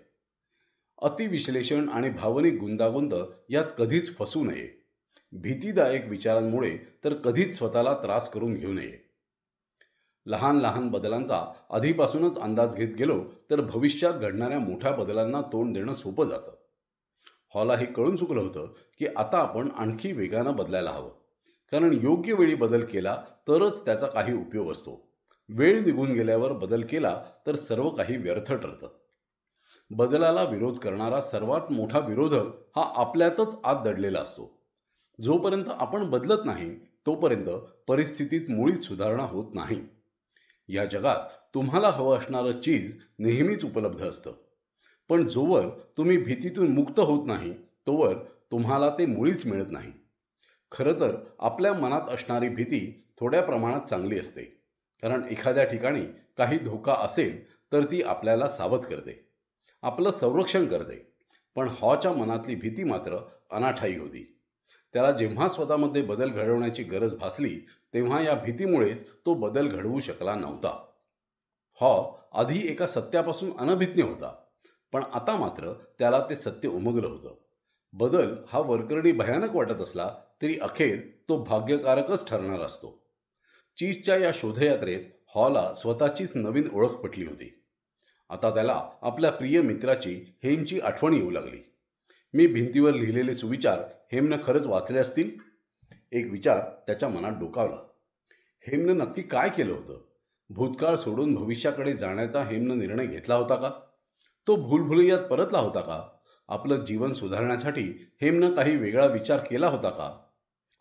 अतिविश्लेषण आणि भावनिक गुंतागुंत यात कधीच फसू नये. भीतीदायक विचारांमुळे तर कधीच स्वतःला त्रास करून घेऊ नये. लहान लहान बदलांचा आधीपासूनच अंदाज घेत गेलो तर भविष्यात घडणाऱ्या मोठ्या बदलांना तोंड देणं सोपं जातं. हॉला हे कळून चुकलं होतं की आता आपण आणखी वेगानं बदलायला हवं. कारण योग्य वेळी बदल केला तरच त्याचा काही उपयोग असतो. वेळ निघून गेल्यावर बदल केला तर सर्व काही व्यर्थ ठरतं. बदलाला विरोध करणारा सर्वात मोठा विरोधक हा आपल्यातच आत दडलेला असतो. जोपर्यंत आपण बदलत नाही तोपर्यंत परिस्थितीत मुळीच सुधारणा होत नाही. या जगात तुम्हाला हवं असणारं चीज नेहमीच उपलब्ध असतं, पण जोवर तुम्ही भीतीतून मुक्त होत नाही तोवर तुम्हाला ते मुळीच मिळत नाही. खरं तर आपल्या मनात असणारी भीती थोड्या प्रमाणात चांगली असते, कारण एखाद्या ठिकाणी काही धोका असेल तर ती आपल्याला सावध करते, आपलं संरक्षण करते. पण हॉच्या मनातली भीती मात्र अनाठायी होती. त्याला जेव्हा स्वतःमध्ये बदल घडवण्याची गरज भासली तेव्हा या भीतीमुळेच तो बदल घडवू शकला नव्हता. हॉ आधी एका सत्यापासून अनभिज्ञ होता, पण आता मात्र त्याला ते सत्य उमगलं होतं. बदल हा वरकरणी भयानक वाटत असला तरी अखेर तो भाग्यकारकच ठरणार असतो. चीजच्या या शोधयात्रेत हॉला स्वतःचीच नवीन ओळख पटली होती. आता त्याला आपल्या प्रिय मित्राची हेमची आठवण येऊ लागली. मी भिंतीवर लिहिलेले सुविचार हेमनं खरंच वाचले असतील? एक विचार त्याच्या मनात डोकावला. हेमनं नक्की काय केलं होतं? भूतकाळ सोडून भविष्याकडे जाण्याचा हेमनं निर्णय घेतला होता का? तो भूलभुलैयात परतला होता का? आपलं जीवन सुधारण्यासाठी हेमनं काही वेगळा विचार केला होता का?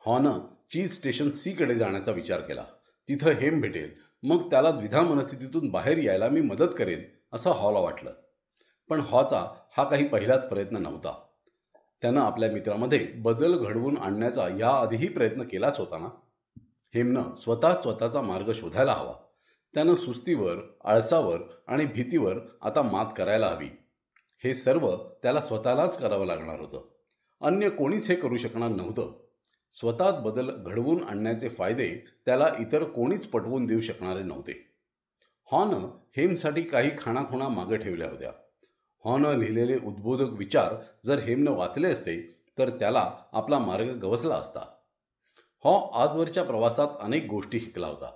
हॉनं चीज स्टेशन सी कडे जाण्याचा विचार केला. तिथं हेम भेटेल, मग त्याला द्विधा मनस्थितीतून बाहेर यायला मी मदत करेन असं हॉला वाटलं. पण हॉचा हा काही पहिलाच प्रयत्न नव्हता. त्यानं आपल्या मित्रामध्ये बदल घडवून आणण्याचा याआधीही प्रयत्न केलाच होता ना. हेमनं स्वतःचा मार्ग शोधायला हवा. त्यानं सुस्तीवर, आळसावर आणि भीतीवर आता मात करायला हवी. हे सर्व त्याला स्वतःलाच करावं लागणार होतं. अन्य कोणीच हे करू शकणार नव्हतं. स्वतःत बदल घडवून आणण्याचे फायदे त्याला इतर कोणीच पटवून देऊ शकणारे नव्हते. हॉनं हेमसाठी काही खाणाखुणा मागे ठेवल्या होत्या. हॉनं लिहिलेले उद्बोधक विचार जर हेमनं वाचले असते तर त्याला आपला मार्ग गवसला असता. हॉ आजवरच्या प्रवासात अनेक गोष्टी शिकला होता.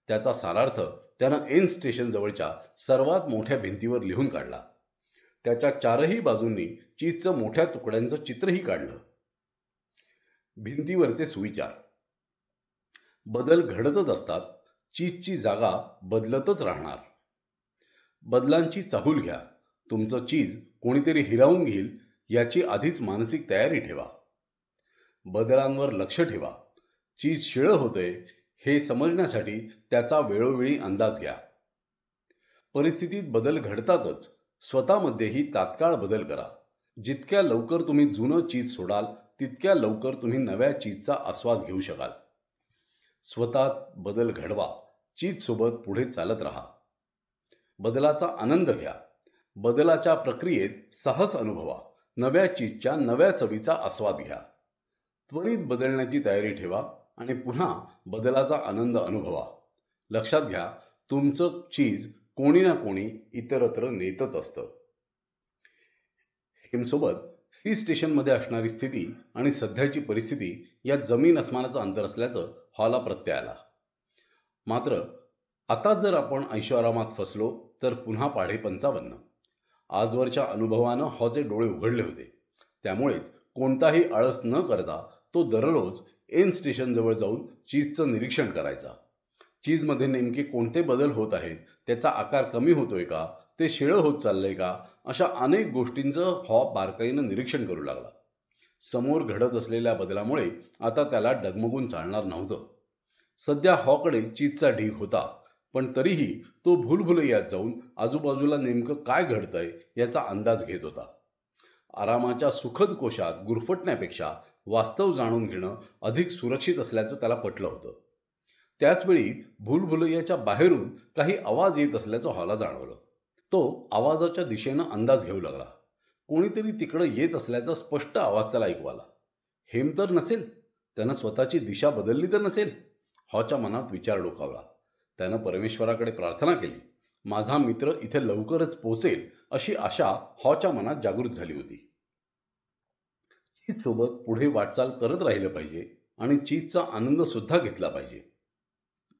त्याचा सारार्थ त्यानं एन स्टेशन जवळच्या सर्वात मोठ्या भिंतीवर लिहून काढला. त्याच्या चारही बाजूंनी चीजचं मोठ्या तुकड्यांचं चित्रही काढलं. भिंतीवरचे सुविचार: बदल घडतच असतात, चीजची जागा बदलतच राहणार. बदलांची चाहूल घ्या, तुमचं चीज कोणीतरी हिरावून घेईल याची आधीच मानसिक तयारी ठेवा. बदलांवर लक्ष ठेवा, चीज शिळं होतंय हे समजण्यासाठी त्याचा वेळोवेळी अंदाज घ्या. परिस्थितीत बदल घडतातच, स्वतःमध्येही तात्काळ बदल करा. जितक्या लवकर तुम्ही जुनं चीज सोडाल तितक्या लवकर तुम्ही नव्या चीजचा आस्वाद घेऊ शकाल. स्वतःत बदल घडवा, चीज सोबत पुढे चालत राहा. बदलाचा आनंद घ्या, बदलाच्या प्रक्रियेत साहस अनुभवा, नव्या चीजच्या नव्या चवीचा आस्वाद घ्या. त्वरित बदलण्याची तयारी ठेवा आणि पुन्हा बदलाचा आनंद अनुभवा. लक्षात घ्या, तुमचं चीज कोणी ना कोणी इतरत्र नेतच असतं. हेमसोबत सी स्टेशनमध्ये असणारी स्थिती आणि सध्याची परिस्थिती यात जमीन अस्मानाचं अंतर असल्याचं हॉला प्रत्यय आला. मात्र आता जर आपण ऐशोआरामात फसलो तर पुन्हा पाढे 55. आजवरच्या अनुभवानं हॉचे डोळे उघडले होते. त्यामुळेच कोणताही आळस न करता तो दररोज एन स्टेशन जवळ जाऊन चीजचं निरीक्षण करायचा. चीजमध्ये नेमके कोणते बदल होत आहेत, त्याचा आकार कमी होतोय का, ते शिळं होत चाललंय का, अशा अनेक गोष्टींचं हॉ बारकाईनं निरीक्षण करू लागला. समोर घडत असलेल्या बदलामुळे आता त्याला डगमगून चालणार नव्हतं. सध्या हॉकडे चीजचा ढीग होता, पण तरीही तो भूलभुलैयात जाऊन आजूबाजूला नेमकं काय घडतंय याचा अंदाज घेत होता. आरामाच्या सुखद कोशात गुरफटण्यापेक्षा वास्तव जाणून घेणं अधिक सुरक्षित असल्याचं त्याला पटलं होतं. त्याचवेळी भूलभुलैयाच्या बाहेरून काही आवाज येत असल्याचं हॉला जाणवलं. तो आवाजाच्या दिशेनं अंदाज घेऊ लागला. कोणीतरी तिकडं येत असल्याचा स्पष्ट आवाज त्याला ऐकू आला. हेम तर नसेल? त्यानं स्वतःची दिशा बदलली तर नसेल? हॉच्या मनात विचार डोकावला. त्यानं परमेश्वराकडे प्रार्थना केली. माझा मित्र इथे लवकरच पोहोचेल अशी आशा हॉच्या मनात जागृत झाली होती. चीज सोबत पुढे वाटचाल करत राहिलं पाहिजे आणि चीजचा आनंद सुद्धा घेतला पाहिजे.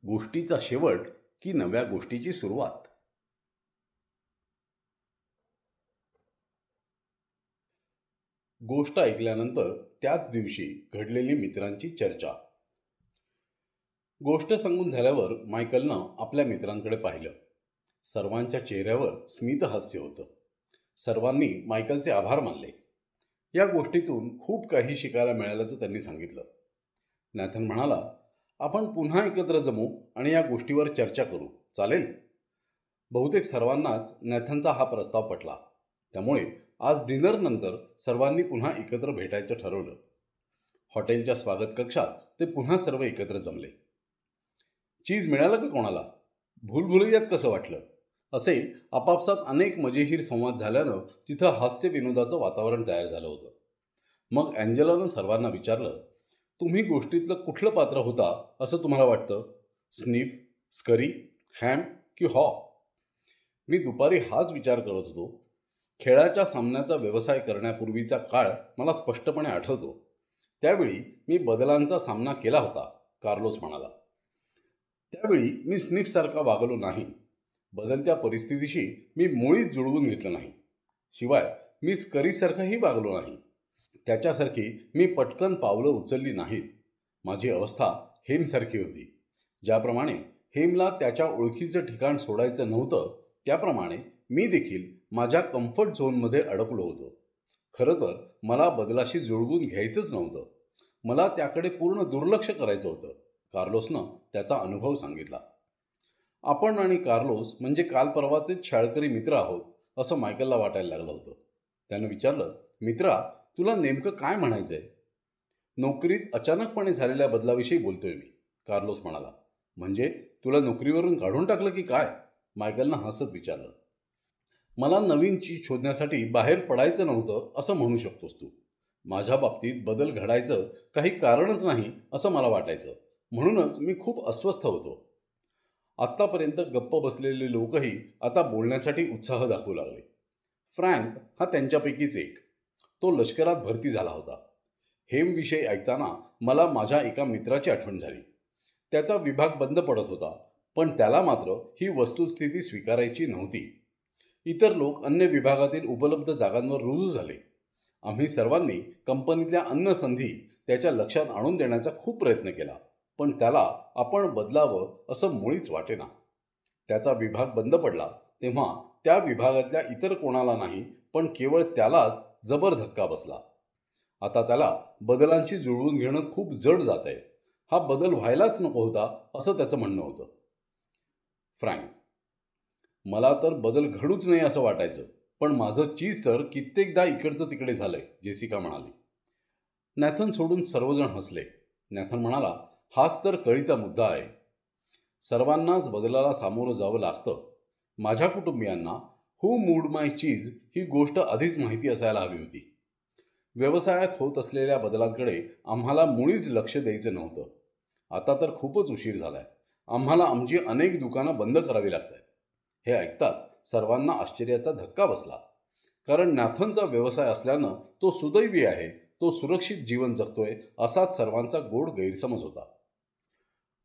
गोष्टीचा शेवट की नव्या गोष्टीची सुरुवात? गोष्ट ऐकल्यानंतर त्याच दिवशी घडलेली मित्रांची चर्चा. गोष्ट सांगून झाल्यावर मायकलनं आपल्या मित्रांकडे पाहिलं. सर्वांच्या चेहऱ्यावर स्मित हास्य होतं. सर्वांनी मायकलचे आभार मानले. या गोष्टीतून खूप काही शिकायला मिळाल्याचं त्यांनी सांगितलं. नॅथन म्हणाला, आपण पुन्हा एकत्र जमू आणि या गोष्टीवर चर्चा करू, चालेल? बहुतेक सर्वांनाच नॅथनचा हा प्रस्ताव पटला. त्यामुळे आज डिनर नंतर सर्वांनी पुन्हा एकत्र भेटायचं ठरवलं. हॉटेलच्या स्वागत कक्षात ते पुन्हा सर्व एकत्र जमले. चीज मिळालं का कोणाला? भूलभुलैयात कसं वाटलं? असे आपापसात अनेक मजेशीर संवाद झाल्यानं तिथं हास्य विनोदाचं वातावरण तयार झालं होतं. मग अँजेलानं सर्वांना विचारलं, तुम्ही गोष्टीतलं कुठलं पात्र होता असं तुम्हाला वाटतं? स्निफ, स्करी, हॅम की हॉ? मी दुपारी हाच विचार करत होतो. खेळाच्या सामन्याचा व्यवसाय करण्यापूर्वीचा काळ मला स्पष्टपणे आठवतो. त्यावेळी मी बदलांचा सामना केला होता, कार्लोस म्हणाला. त्यावेळी मी स्निफसारखा वागलो नाही. बदलत्या परिस्थितीशी मी मुळीच जुळवून घेतलं नाही. शिवाय मी स्करीसारखाही वागलो नाही. त्याच्यासारखी मी पटकन पावलं उचलली नाहीत. माझी अवस्था हेमसारखी होती. ज्याप्रमाणे हेमला त्याच्या ओळखीचं ठिकाण सोडायचं नव्हतं, त्याप्रमाणे मी देखील माझ्या कम्फर्ट झोनमध्ये अडकलो होतो. खरं तर मला बदलाशी जुळवून घ्यायचंच नव्हतं. मला त्याकडे पूर्ण दुर्लक्ष करायचं होतं, कार्लोसनं त्याचा अनुभव सांगितला. आपण आणि कार्लोस म्हणजे काल परवाचेच शाळकरी मित्र आहोत असं मायकलला वाटायला लागलं होतं. त्यानं विचारलं, मित्रा, तुला नेमकं काय म्हणायचंय? नोकरीत अचानकपणे झालेल्या बदलाविषयी बोलतोय मी, कार्लोस म्हणाला. म्हणजे तुला नोकरीवरून काढून टाकलं की काय? मायकलनं हसत विचारलं. मला नवीन चीज शोधण्यासाठी बाहेर पडायचं नव्हतं असं म्हणू शकतोस तू. माझ्या बाबतीत बदल घडायचं काही कारणच नाही असं मला वाटायचं. म्हणूनच मी खूप अस्वस्थ होतो. आत्तापर्यंत गप्प बसलेले लोकही आता बोलण्यासाठी उत्साह दाखवू लागले. फ्रँक हा त्यांच्यापैकीच एक. तो लष्करात भरती झाला होता. हेमविषयी ऐकताना मला माझ्या एका मित्राची आठवण झाली. त्याचा विभाग बंद पडत होता, पण त्याला मात्र ही वस्तुस्थिती स्वीकारायची नव्हती. इतर लोक अन्य विभागातील उपलब्ध जागांवर रुजू झाले. आम्ही सर्वांनी कंपनीतल्या अन्य संधी त्याच्या लक्षात आणून देण्याचा खूप प्रयत्न केला, पण त्याला आपण बदलावं असं मुळीच वाटेना. त्याचा विभाग बंद पडला तेव्हा त्या विभागातल्या इतर कोणाला नाही, पण केवळ त्यालाच जबर धक्का बसला. आता त्याला बदलांशी जुळवून घेणं खूप जड जात आहे. हा बदल व्हायलाच नको होता असं त्याचं म्हणणं होतं. फ्रँक, मला तर बदल घडूच नाही असं वाटायचं, पण माझं चीज तर कित्येकदा इकडचं तिकडे झालंय, जेसिका म्हणाली. नॅथन सोडून सर्वजण हसले. नॅथन म्हणाला, हाच तर कळीचा मुद्दा आहे. सर्वांनाच बदलाला सामोरं जावं लागतं. माझ्या कुटुंबियांना हू मूड माय चीज ही गोष्ट आधीच माहिती असायला हवी होती. व्यवसायात होत असलेल्या बदलांकडे आम्हाला मुळीच लक्ष द्यायचं नव्हतं. आता तर खूपच उशीर झालाय. आम्हाला आमची अनेक दुकानं बंद करावी लागतात. हे ऐकताच सर्वांना आश्चर्याचा धक्का बसला. कारण नॅथनचा व्यवसाय असल्यानं तो सुदैवी आहे, तो सुरक्षित जीवन जगतोय असाच सर्वांचा गोड गैरसमज होता.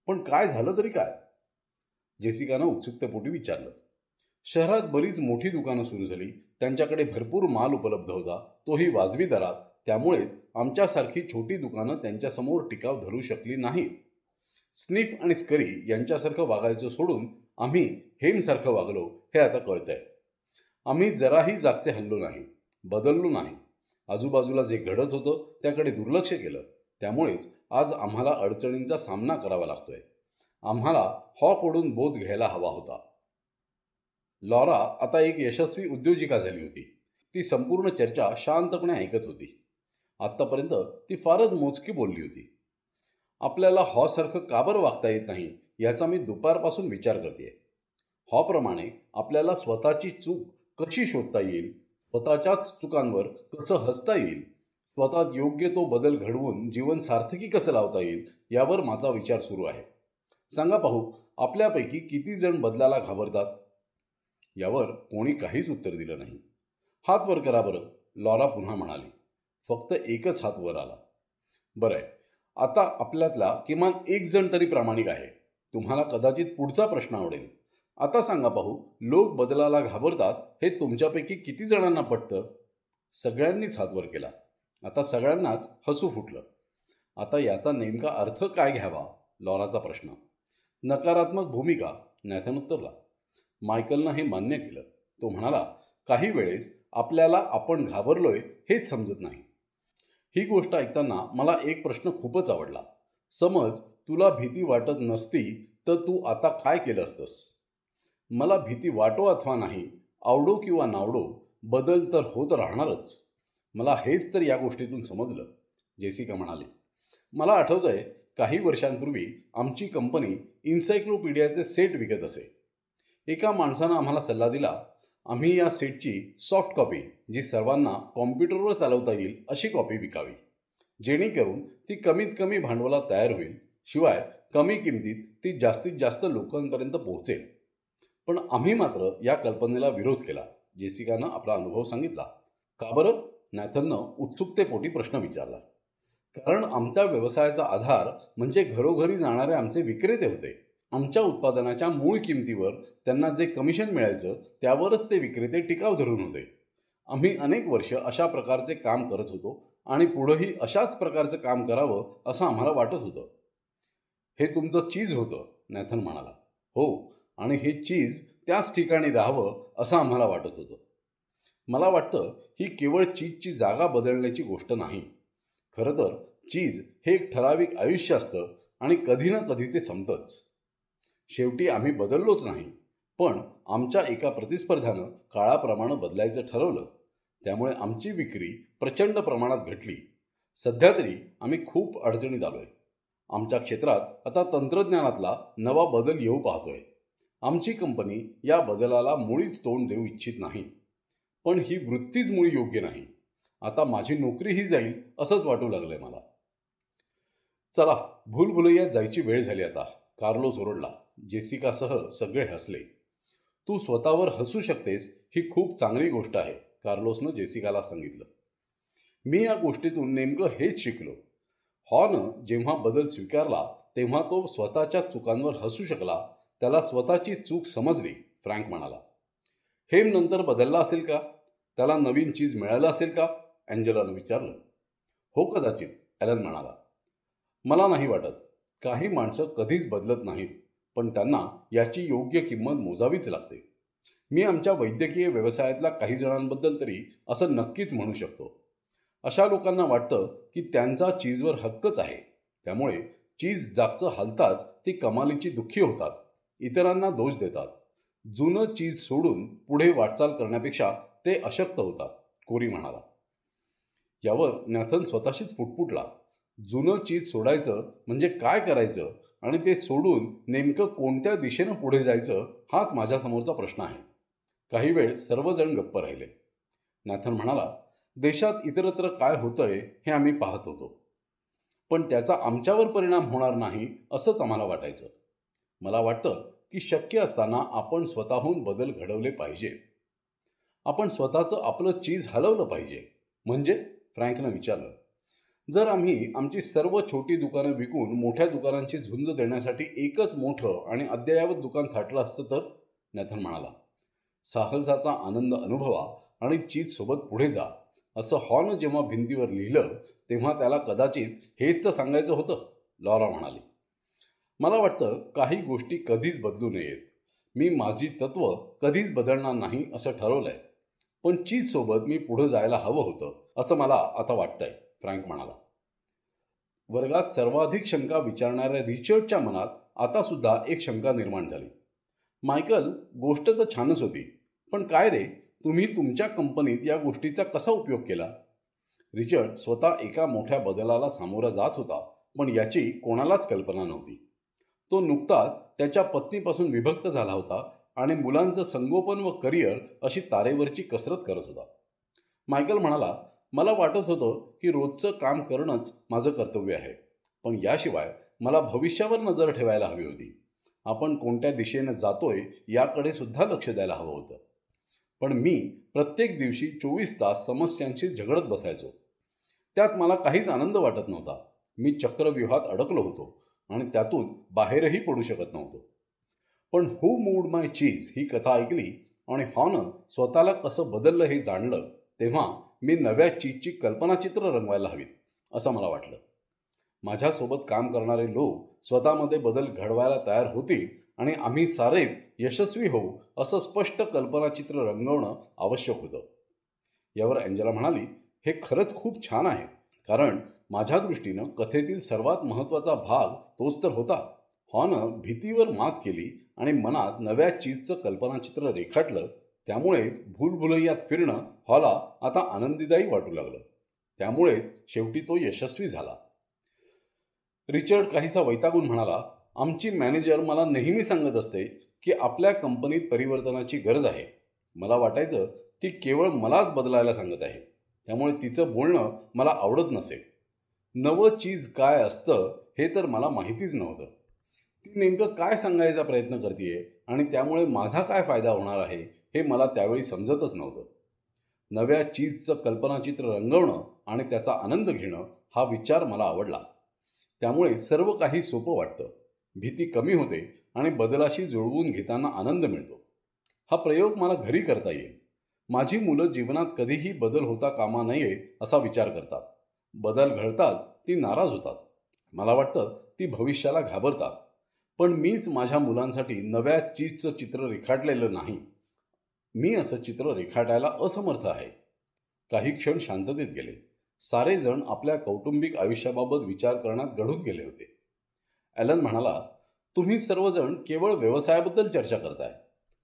पण काय झालं तरी काय? जेसिकानं उत्सुकतेपोटी विचारलं. शहरात बरीच मोठी दुकानं सुरू झाली. त्यांच्याकडे भरपूर माल उपलब्ध होता, तोही वाजवी दरात. त्यामुळेच आमच्यासारखी छोटी दुकानं त्यांच्यासमोर टिकाव धरू शकली नाहीत. स्निफ आणि स्करी यांच्यासारखं वागायचं सोडून आम्ही हेमसारखं वागलो हे आता कळतंय. आम्ही जराही जागचे हल्लो नाही, बदललो नाही. आजूबाजूला जे घडत होतं त्याकडे दुर्लक्ष केलं. त्यामुळेच आज आम्हाला अडचणींचा सामना करावा लागतोय. आम्हाला हॉकडून बोध घ्यायला हवा होता. लॉरा आता एक यशस्वी उद्योजिका झाली होती. ती संपूर्ण चर्चा शांतपणे ऐकत होती. आत्तापर्यंत ती फारच मोजकी बोलली होती. आपल्याला हॉसारखं का बरं वागता येत नाही याचा मी दुपारपासून विचार करतेय. हॉप्रमाणे आपल्याला स्वतःची चूक कशी शोधता येईल, स्वतःच्याच चुकांवर कसं हसता येईल, स्वतःत योग्य तो बदल घडवून जीवन सार्थकी कसं लावता येईल यावर माझा विचार सुरू आहे. सांगा पाहू, आपल्यापैकी किती जण बदलाला घाबरतात? यावर कोणी काहीच उत्तर दिलं नाही. हात वर करा बरं, लॉरा पुन्हा म्हणाली. फक्त एकच हात वर आला. बरंय, आता आपल्यातला किमान एक जण तरी प्रामाणिक आहे. तुम्हाला कदाचित पुढचा प्रश्न आवडेल. आता सांगा पाहू, लोक बदलाला घाबरतात हे तुमच्यापैकी किती जणांना पटतं? सगळ्यांनीच हात वर केला. आता सगळ्यांनाच हसू फुटलं. आता याचा नेमका अर्थ काय घ्यावा, लॉराचा प्रश्न. नकारात्मक भूमिका, नॅथन उत्तरला. मायकलनं हे मान्य केलं. तो म्हणाला, काही वेळेस आपल्याला आपण घाबरलोय हेच समजत नाही. ही गोष्ट ऐकताना मला एक प्रश्न खूपच आवडला. समज तुला भीती वाटत नसती तर तू आता काय केलं असतंस? मला भीती वाटो अथवा नाही, आवडो किंवा नावडो, बदल तर होत राहणारच. मला हेच तर या गोष्टीतून समजलं, जेसिका म्हणाली. मला आठवतंय, काही वर्षांपूर्वी आमची कंपनी इन्सायक्लोपीडियाचे सेट विकत असे. एका माणसानं आम्हाला सल्ला दिला, आम्ही या सेटची सॉफ्ट कॉपी, जी सर्वांना कॉम्प्युटरवर चालवता येईल अशी कॉपी विकावी, जेणेकरून ती कमीत कमी भांडवलात तयार होईल, शिवाय कमी किमतीत ती जास्तीत जास्त लोकांपर्यंत पोहोचेल. पण आम्ही मात्र या कल्पनेला विरोध केला, जेसिकानं आपला अनुभव सांगितला. का बरं? नॅथननं उत्सुकतेपोटी प्रश्न विचारला. कारण आमच्या व्यवसायाचा आधार म्हणजे घरोघरी जाणारे आमचे विक्रेते होते. आमच्या उत्पादनाच्या मूळ किमतीवर त्यांना जे कमिशन मिळायचं त्यावरच ते विक्रेते टिकाव धरून होते. आम्ही अनेक वर्ष अशा प्रकारचे काम करत होतो आणि पुढेही अशाच प्रकारचं काम करावं असं आम्हाला वाटत होतं. हे तुमचं चीज होतं, नॅथन म्हणाला. हो, आणि हे चीज त्याच ठिकाणी राहावं असं आम्हाला वाटत होतं. मला वाटतं ही केवळ चीजची जागा बदलण्याची गोष्ट नाही. खरं तर चीज हे एक ठराविक आयुष्य असतं आणि कधी ना कधी ते संपतंच. शेवटी आम्ही बदललोच नाही, पण आमच्या एका प्रतिस्पर्ध्यानं काळाप्रमाणे बदलायचं ठरवलं. त्यामुळे आमची विक्री प्रचंड प्रमाणात घटली. सध्या तरी आम्ही खूप अडचणीत आलोय. आमच्या क्षेत्रात आता तंत्रज्ञानातला नवा बदल येऊ पाहतोय. आमची कंपनी या बदलाला मुळीच तोंड देऊ इच्छित नाही. पण ही वृत्तीच मुळी योग्य नाही. आता माझी नोकरीही जाईल असंच वाटू लागलंय मला. चला, भूलभुलैयात जायची वेळ झाली आता, कार्लोस ओरडला. जेसिकासह सगळे हसले. तू स्वतःवर हसू शकतेस ही खूप चांगली गोष्ट आहे, कार्लोसनं जेसिकाला सांगितलं. मी या गोष्टीतून नेमकं हेच शिकलो. हॉनं जेव्हा बदल स्वीकारला तेव्हा तो स्वतःच्या चुकांवर हसू शकला, त्याला स्वतःची चूक समजली, फ्रँक म्हणाला. हेम नंतर बदलला असेल का? त्याला नवीन चीज मिळालं असेल का? अँजेलानं विचारलं. हो कदाचित, ॲलन म्हणाला. मला नाही वाटत. काही माणसं कधीच बदलत नाहीत, पण त्यांना याची योग्य किंमत मोजावीच लागते. मी आमच्या वैद्यकीय व्यवसायातल्या काही जणांबद्दल तरी असं नक्कीच म्हणू शकतो. अशा लोकांना वाटतं की त्यांचा चीजवर हक्कच आहे, त्यामुळे चीज जास्त हलताच ती कमालीची दुःखी होतात, इतरांना दोष देतात. जुनं चीज सोडून पुढे वाटचाल करण्यापेक्षा ते अशक्त होतात, कोरी म्हणाला. यावर नॅथन स्वतःशीच पुटपुटला. जुनं चीज सोडायचं म्हणजे काय करायचं आणि ते सोडून नेमकं कोणत्या दिशेनं पुढे जायचं हाच माझ्यासमोरचा प्रश्न आहे. काही वेळ सर्वजण गप्प राहिले. नॅथन म्हणाला, देशात इतरत्र काय होतंय हे आम्ही पाहत होतो, पण त्याचा आमच्यावर परिणाम होणार नाही असंच आम्हाला वाटायचं. मला वाटतं की शक्य असताना आपण स्वतःहून बदल घडवले पाहिजे. आपण स्वतःचं आपलं चीज हलवलं पाहिजे. म्हणजे? फ्रँकनं विचारलं. जर आम्ही आमची सर्व छोटी दुकानं विकून मोठ्या दुकानांची झुंज देण्यासाठी एकच मोठं आणि अद्ययावत दुकान थाटलं असतं तर? नॅथन म्हणाला. साहसाचा आनंद अनुभवा आणि चीज सोबत पुढे जा, असं हॉनं जेव्हा भिंतीवर लिहिलं तेव्हा त्याला कदाचित हेच तर सांगायचं होतं, लॉरा म्हणाली. मला वाटतं काही गोष्टी कधीच बदलू नयेत. मी माझी तत्व कधीच बदलणार नाही असं ठरवलंय. पण चीज सोबत मी पुढे जायला हवं होतं असं मला आता वाटतंय, फ्रँक म्हणाला. वर्गात सर्वाधिक शंका विचारणाऱ्या रिचर्डच्या मनात आता सुद्धा एक शंका निर्माण झाली. मायकल, गोष्ट तर छानच होती, पण काय रे, तुम्ही तुमच्या कंपनीत या गोष्टीचा कसा उपयोग केला? रिचर्ड स्वतः एका मोठ्या बदलाला सामोरा जात होता, पण याची कोणालाच कल्पना नव्हती. तो नुकताच त्याच्या पत्नीपासून विभक्त झाला होता आणि मुलांचं संगोपन व करिअर अशी तारेवरची कसरत करत होता. मायकल म्हणाला, मला वाटत होतं की रोजचं काम करणंच माझं कर्तव्य आहे, पण याशिवाय मला भविष्यावर नजर ठेवायला हवी होती. आपण कोणत्या दिशेनं जातोय याकडे सुद्धा लक्ष द्यायला हवं होतं. पण मी प्रत्येक दिवशी 24 तास समस्यांशी झगडत बसायचो. त्यात मला काहीच आनंद वाटत नव्हता. मी चक्रव्यूहात अडकलो होतो आणि त्यातून बाहेरही पडू शकत नव्हतो. पण हू मूव्ड माय चीज ही कथा ऐकली आणि हॉनं स्वतःला कसं बदललं हे जाणलं तेव्हा मी नव्या चीजची कल्पनाचित्र रंगवायला हवीत असं मला वाटलं. माझ्यासोबत काम करणारे लोक स्वतःमध्ये बदल घडवायला तयार होतील आणि आम्ही सारेच यशस्वी होऊ असं स्पष्ट कल्पनाचित्र रंगवणं आवश्यक होतं. यावर एंजेला म्हणाली, हे खरंच खूप छान आहे, कारण माझ्या दृष्टीनं कथेतील सर्वात महत्वाचा भाग तोच तर होता. हॉनं भीतीवर मात केली आणि मनात नव्या चीजचं कल्पनाचित्र रेखाटलं. त्यामुळेच भूलभुलैयात फिरणं हॉला आता आनंदीदायी वाटू लागलं. त्यामुळेच शेवटी तो यशस्वी झाला. रिचर्ड काहीसा वैतागून म्हणाला, आमची मॅनेजर मला नेहमी सांगत असते की आपल्या कंपनीत परिवर्तनाची गरज आहे. मला वाटायचं ती केवळ मलाच बदलायला सांगत आहे. त्यामुळे तिचं बोलणं मला आवडत नसे. नवं चीज काय असतं हे तर मला माहितीच नव्हतं. ती नेमकं काय सांगायचा प्रयत्न करतेय आणि त्यामुळे माझा काय फायदा होणार आहे हे मला त्यावेळी समजतच नव्हतं. नव्या चीजचं कल्पनाचित्र रंगवणं आणि त्याचा आनंद घेणं हा विचार मला आवडला. त्यामुळे सर्व काही सोपं वाटतं. भीती कमी होते आणि बदलाशी जुळवून घेताना आनंद मिळतो. हा प्रयोग मला घरी करता येईल. माझी मुलं जीवनात कधीही बदल होता कामा नये असा विचार करतात. बदल घडताच ती नाराज होतात. मला वाटतं ती भविष्याला घाबरतात. पण मीच माझ्या मुलांसाठी नव्या चीजचं चित्र रेखाटलेलं नाही. मी असं चित्र रेखाटायला असमर्थ आहे. काही क्षण शांततेत गेले. सारे जण आपल्या कौटुंबिक आयुष्याबाबत विचार करण्यात गढून गेले होते. ॲलन म्हणाला, तुम्ही सर्वजण केवळ व्यवसायाबद्दल चर्चा करताय,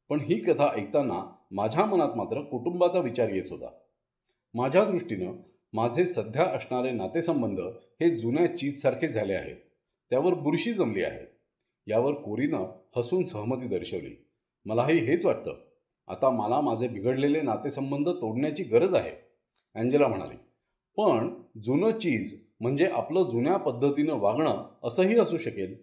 पण ही कथा ऐकताना माझ्या मनात मात्र कुटुंबाचा विचार येत होता. माझ्या दृष्टीनं माझे सध्या असणारे नातेसंबंध हे जुन्या चीजसारखे झाले आहेत. त्यावर बुरशी जमली आहे. यावर कोरीनं हसून सहमती दर्शवली. मलाही हेच वाटतं. आता मला माझे बिघडलेले नातेसंबंध तोडण्याची गरज आहे. एंजेला म्हणाली, पण जुनं चीज म्हणजे आपलं जुन्या पद्धतीनं वागणं असंही असू शकेल.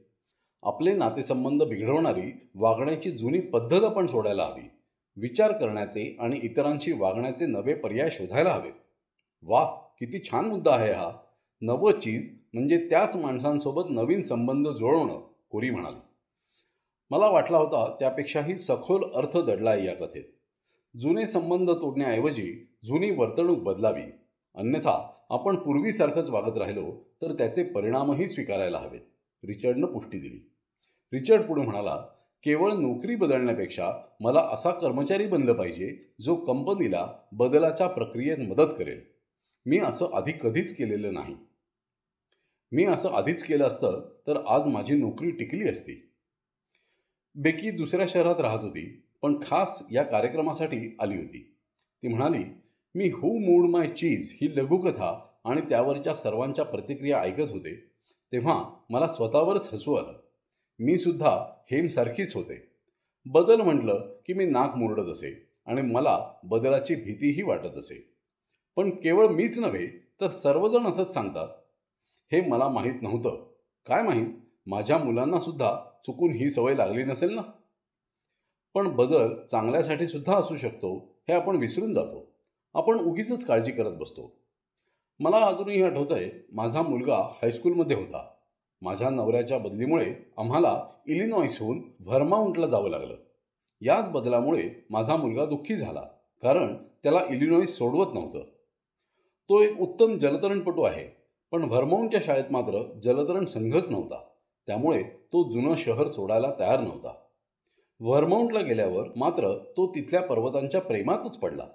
आपले नातेसंबंध बिघडवणारी वागण्याची जुनी पद्धत आपण सोडायला हवी. विचार करण्याचे आणि इतरांशी वागण्याचे नवे पर्याय शोधायला हवेत. वा, किती छान मुद्दा आहे हा. नवं चीज म्हणजे त्याच माणसांसोबत नवीन संबंध जुळवणं, कोरी म्हणाली. मला वाटला होता त्यापेक्षाही सखोल अर्थ दडलाय या कथेत. जुने संबंध तोडण्याऐवजी जुनी वर्तणूक बदलावी. अन्यथा आपण पूर्वीसारखंच वागत राहिलो तर त्याचे परिणामही स्वीकारायला हवेत. रिचर्डनं पुष्टी दिली. रिचर्ड पुढे म्हणाला, केवळ नोकरी बदलण्यापेक्षा मला असा कर्मचारी बनलं पाहिजे जो कंपनीला बदलाच्या प्रक्रियेत मदत करेल. मी असं आधी कधीच केलेलं नाही. मी असं आधीच केलं असतं तर आज माझी नोकरी टिकली असती. बेकी दुसऱ्या शहरात राहत होती, पण खास या कार्यक्रमासाठी आली होती. ती म्हणाली, मी हू मूड माय चीज ही लघुकथा आणि त्यावरच्या सर्वांच्या प्रतिक्रिया ऐकत होते तेव्हा मला स्वतःवरच हसू आलं. मी सुद्धा हेमसारखीच होते. बदल म्हटलं की मी नाक मुरडत असे आणि मला बदलाची भीतीही वाटत असे. पण केवळ मीच नव्हे तर सर्वजण असंच सांगतात. हे मला माहीत नव्हतं. काय माहीत, माझ्या मुलांना सुद्धा चुकून ही सवय लागली नसेल ना. पण बदल चांगल्यासाठी सुद्धा असू शकतो हे आपण विसरून जातो. आपण उगीचच काळजी करत बसतो. मला अजूनही आठवतंय, माझा मुलगा हायस्कूलमध्ये होता. माझ्या नवऱ्याच्या बदलीमुळे आम्हाला इलिनॉइसहून व्हर्माउंटला जावं लागलं. याच बदलामुळे माझा मुलगा दुःखी झाला, कारण त्याला इलिनॉइस सोडवत नव्हतं. तो एक उत्तम जलतरणपटू आहे, पण व्हर्माउंटच्या शाळेत मात्र जलतरण संघच नव्हता. त्यामुळे तो जुनं शहर सोडायला तयार नव्हता. व्हर्माउंटला गेल्यावर मात्र तो तिथल्या पर्वतांच्या प्रेमातच पडला.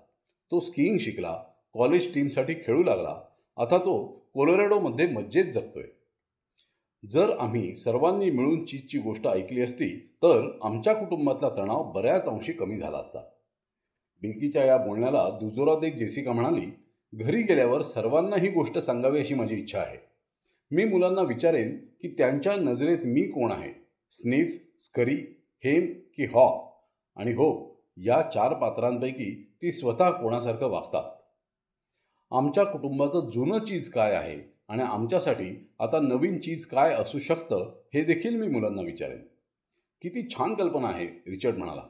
तो स्कीइंग शिकला, कॉलेज टीमसाठी खेळू लागला. आता तो कोलोरॅडोमध्ये मज्जेत जगतोय. जर आम्ही सर्वांनी मिळून चीजची गोष्ट ऐकली असती तर आमच्या कुटुंबातला तणाव बऱ्याच अंशी कमी झाला असता. बिल्कीच्या या बोलण्याला दुजोरा देत जेसिका म्हणाली, घरी गेल्यावर सर्वांना ही गोष्ट सांगावी अशी माझी इच्छा आहे. मी मुलांना विचारेन की त्यांच्या नजरेत मी कोण आहे, स्निफ, स्करी, हेम की हॉ. आणि हो, या 4 पात्रांपैकी ती स्वतः कोणासारखं वागतात. आमच्या कुटुंबाचं जुनं चीज काय आहे आणि आमच्यासाठी आता नवीन चीज काय असू शकतं हे देखील मी मुलांना विचारेन. किती छान कल्पना आहे, रिचर्ड म्हणाला.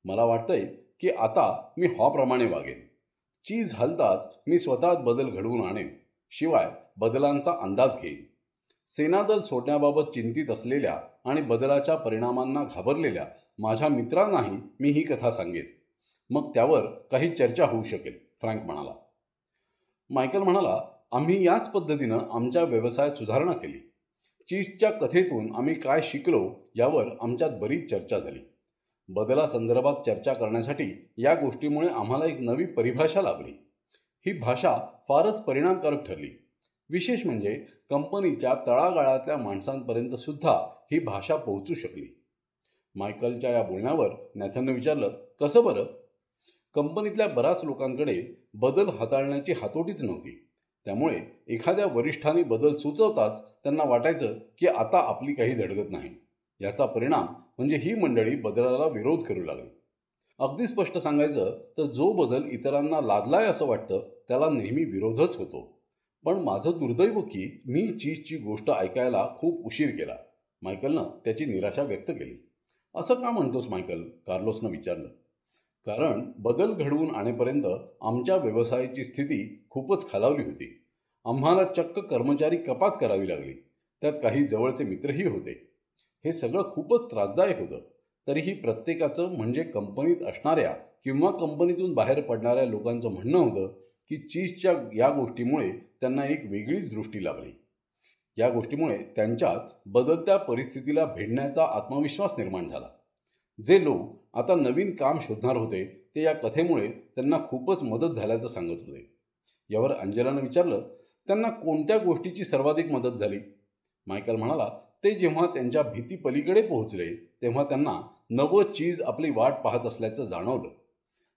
मला वाटतंय की आता मी हॉप्रमाणे वागेन. चीज हलताच मी स्वतःत बदल घडवून आणेन. शिवाय बदलांचा अंदाज घेईन. सेनादल सोडण्याबाबत चिंतित असलेल्या आणि बदलाच्या परिणामांना घाबरलेल्या माझ्या मित्रांनाही मी ही कथा सांगेन. मग त्यावर काही चर्चा होऊ शकेल, फ्रँक म्हणाला. मायकल म्हणाला, आम्ही याच पद्धतीनं आमच्या व्यवसायात सुधारणा केली. चीजच्या कथेतून आम्ही काय शिकलो यावर आमच्यात बरीच चर्चा झाली. बदलासंदर्भात चर्चा करण्यासाठी या गोष्टीमुळे आम्हाला एक नवी परिभाषा लाभली. ही भाषा फारच परिणामकारक ठरली. विशेष म्हणजे कंपनीच्या तळागाळातल्या माणसांपर्यंत सुद्धा ही भाषा पोहोचू शकली. मायकलच्या या बोलण्यावर नॅथनने विचारलं, कसं बरं? कंपनीतल्या बऱ्याच लोकांकडे बदल हाताळण्याची हातोटीच नव्हती. त्यामुळे एखाद्या वरिष्ठांनी बदल सुचवताच त्यांना वाटायचं की आता आपली काही धडगत नाही. याचा परिणाम म्हणजे ही मंडळी बदलाला विरोध करू लागली. अगदी स्पष्ट सांगायचं तर जो बदल इतरांना लादलाय असं वाटतं त्याला नेहमी विरोधच होतो. पण माझं दुर्दैव की मी चीजची गोष्ट ऐकायला खूप उशीर केला. मायकलनं त्याची निराशा व्यक्त केली. असं का म्हणतोस मायकल? कार्लोसनं विचारलं. कारण बदल घडवून आणेपर्यंत आमच्या व्यवसायाची स्थिती खूपच खालावली होती. आम्हाला चक्क कर्मचारी कपात करावी लागली. त्यात काही जवळचे मित्रही होते. हे सगळं खूपच त्रासदायक होतं. तरीही प्रत्येकाचं म्हणजे कंपनीत असणाऱ्या किंवा कंपनीतून बाहेर पडणाऱ्या लोकांचं म्हणणं होतं की चीजच्या या गोष्टीमुळे त्यांना एक वेगळीच दृष्टी लाभली. या गोष्टीमुळे त्यांच्यात बदलत्या परिस्थितीला भिडण्याचा आत्मविश्वास निर्माण झाला. जे लोक आता नवीन काम शोधणार होते ते या कथेमुळे त्यांना खूपच मदत झाल्याचं सांगत होते. यावर अंजेलानं विचारलं, त्यांना कोणत्या गोष्टीची सर्वाधिक मदत झाली? मायकल म्हणाला, ते जेव्हा त्यांच्या भीती पलीकडे पोहोचले तेव्हा त्यांना नवं चीज आपली वाट पाहत असल्याचं जाणवलं.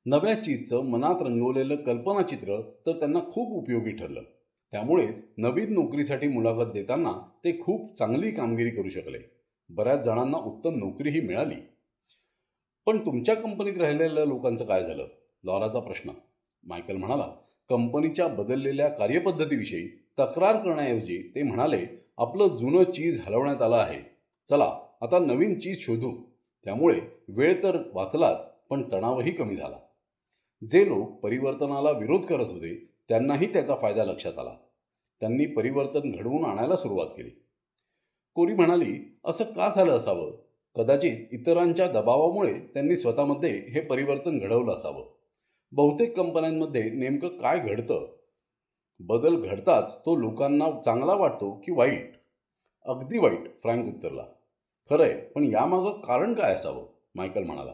नव्या चीजचं मनात रंगवलेलं कल्पनाचित्र तर त्यांना खूप उपयोगी ठरलं. त्यामुळेच नवीन नोकरीसाठी मुलाखत देताना ते खूप चांगली कामगिरी करू शकले. बऱ्याच जणांना उत्तम नोकरीही मिळाली. पण तुमच्या कंपनीत राहिलेल्या लोकांचं काय झालं? लॉराचा प्रश्न. मायकल म्हणाला, कंपनीच्या बदललेल्या कार्यपद्धतीविषयी तक्रार करण्याऐवजी ते म्हणाले, आपलं जुनं चीज हलवण्यात आलं आहे. चला आता नवीन चीज शोधू. त्यामुळे वेळ तर वाचलाच पण तणावही कमी झाला. जे लोक परिवर्तनाला विरोध करत होते त्यांनाही त्याचा फायदा लक्षात आला. त्यांनी परिवर्तन घडवून आणायला सुरुवात केली. कोरी म्हणाली, असं का झालं असावं? कदाचित इतरांच्या दबावामुळे त्यांनी स्वतःमध्ये हे परिवर्तन घडवलं असावं. बहुतेक कंपन्यांमध्ये नेमकं काय घडतं? बदल घडताच तो लोकांना चांगला वाटतो की वाईट? अगदी वाईट, फ्रँक उत्तरला. खरंय, पण यामागं कारण काय असावं? मायकल म्हणाला.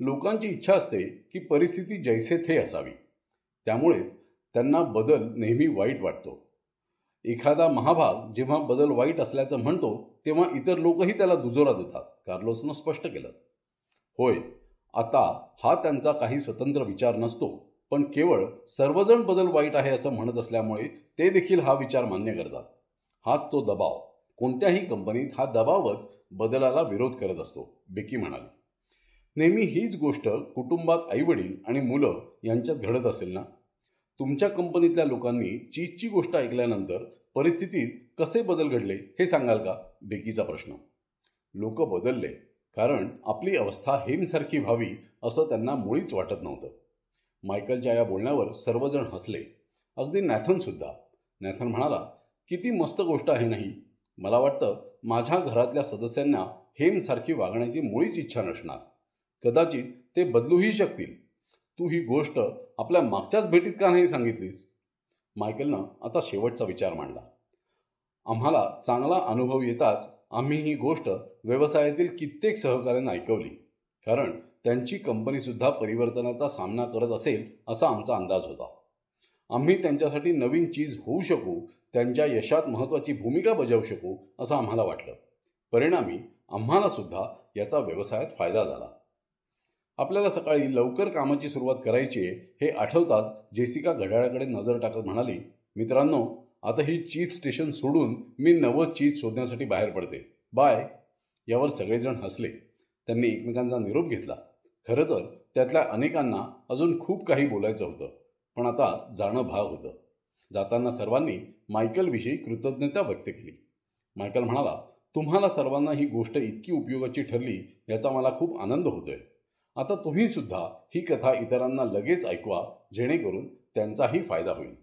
लोकांची इच्छा असते की परिस्थिती जैसे थे असावी. त्यामुळेच त्यांना बदल नेहमी वाईट वाटतो. एखादा महाभाग जेव्हा बदल वाईट असल्याचं म्हणतो तेव्हा इतर लोकही त्याला दुजोरा देतात, कार्लोसनं स्पष्ट केलं. होय, आता हा त्यांचा काही स्वतंत्र विचार नसतो, पण केवळ सर्वजण बदल वाईट आहे असं म्हणत असल्यामुळे ते देखील हा विचार मान्य करतात. हाच तो दबाव. कोणत्याही कंपनीत हा दबावच बदलाला विरोध करत असतो, बेकी म्हणाली. नेहमी हीच गोष्ट कुटुंबात आईवडील आणि मुलं यांच्यात घडत असेल ना? तुमच्या कंपनीतल्या लोकांनी चीजची गोष्ट ऐकल्यानंतर परिस्थितीत कसे बदल घडले हे सांगाल का? बेकीचा प्रश्न. लोक बदलले कारण आपली अवस्था हेमसारखी व्हावी असं त्यांना मुळीच वाटत नव्हतं. मायकलच्या या बोलण्यावर सर्वजण हसले, अगदी नॅथन सुद्धा. नॅथन म्हणाला, किती मस्त गोष्ट आहे नाही? मला वाटतं माझ्या घरातल्या सदस्यांना हेमसारखी वागण्याची मुळीच इच्छा नसणार. कदाचित ते बदलूही शकतील. तू ही गोष्ट आपल्या मागच्याच भेटीत का नाही सांगितलीस? मायकलनं आता शेवटचा विचार मांडला. आम्हाला चांगला अनुभव येताच आम्ही ही गोष्ट व्यवसायातील कित्येक सहकाऱ्यांना ऐकवली. कारण त्यांची कंपनी सुद्धा परिवर्तनाचा सामना करत असेल असा आमचा अंदाज होता. आम्ही त्यांच्यासाठी नवीन चीज होऊ शकू, त्यांच्या यशात महत्त्वाची भूमिका बजावू शकू असं आम्हाला वाटलं. परिणामी आम्हाला सुद्धा याचा व्यवसायात फायदा झाला. आपल्याला सकाळी लवकर कामाची सुरुवात करायची आहे हे आठवताच जेसिका घड्याळाकडे नजर टाकत म्हणाली, मित्रांनो, आता ही चीज स्टेशन सोडून मी नवं चीज शोधण्यासाठी बाहेर पडते. बाय. यावर सगळेजण हसले. त्यांनी एकमेकांचा निरोप घेतला. खरं तर त्यातल्या अनेकांना अजून खूप काही बोलायचं होतं, पण आता जाणं भाग होतं. जाताना सर्वांनी मायकलविषयी कृतज्ञता व्यक्त केली. मायकल म्हणाला, तुम्हाला सर्वांना ही गोष्ट इतकी उपयोगाची ठरली याचा मला खूप आनंद होतोय. आता तुम्ही सुद्धा ही कथा इतरांना लगेच ऐकवा, जेणेकरून त्यांचाही फायदा होईल.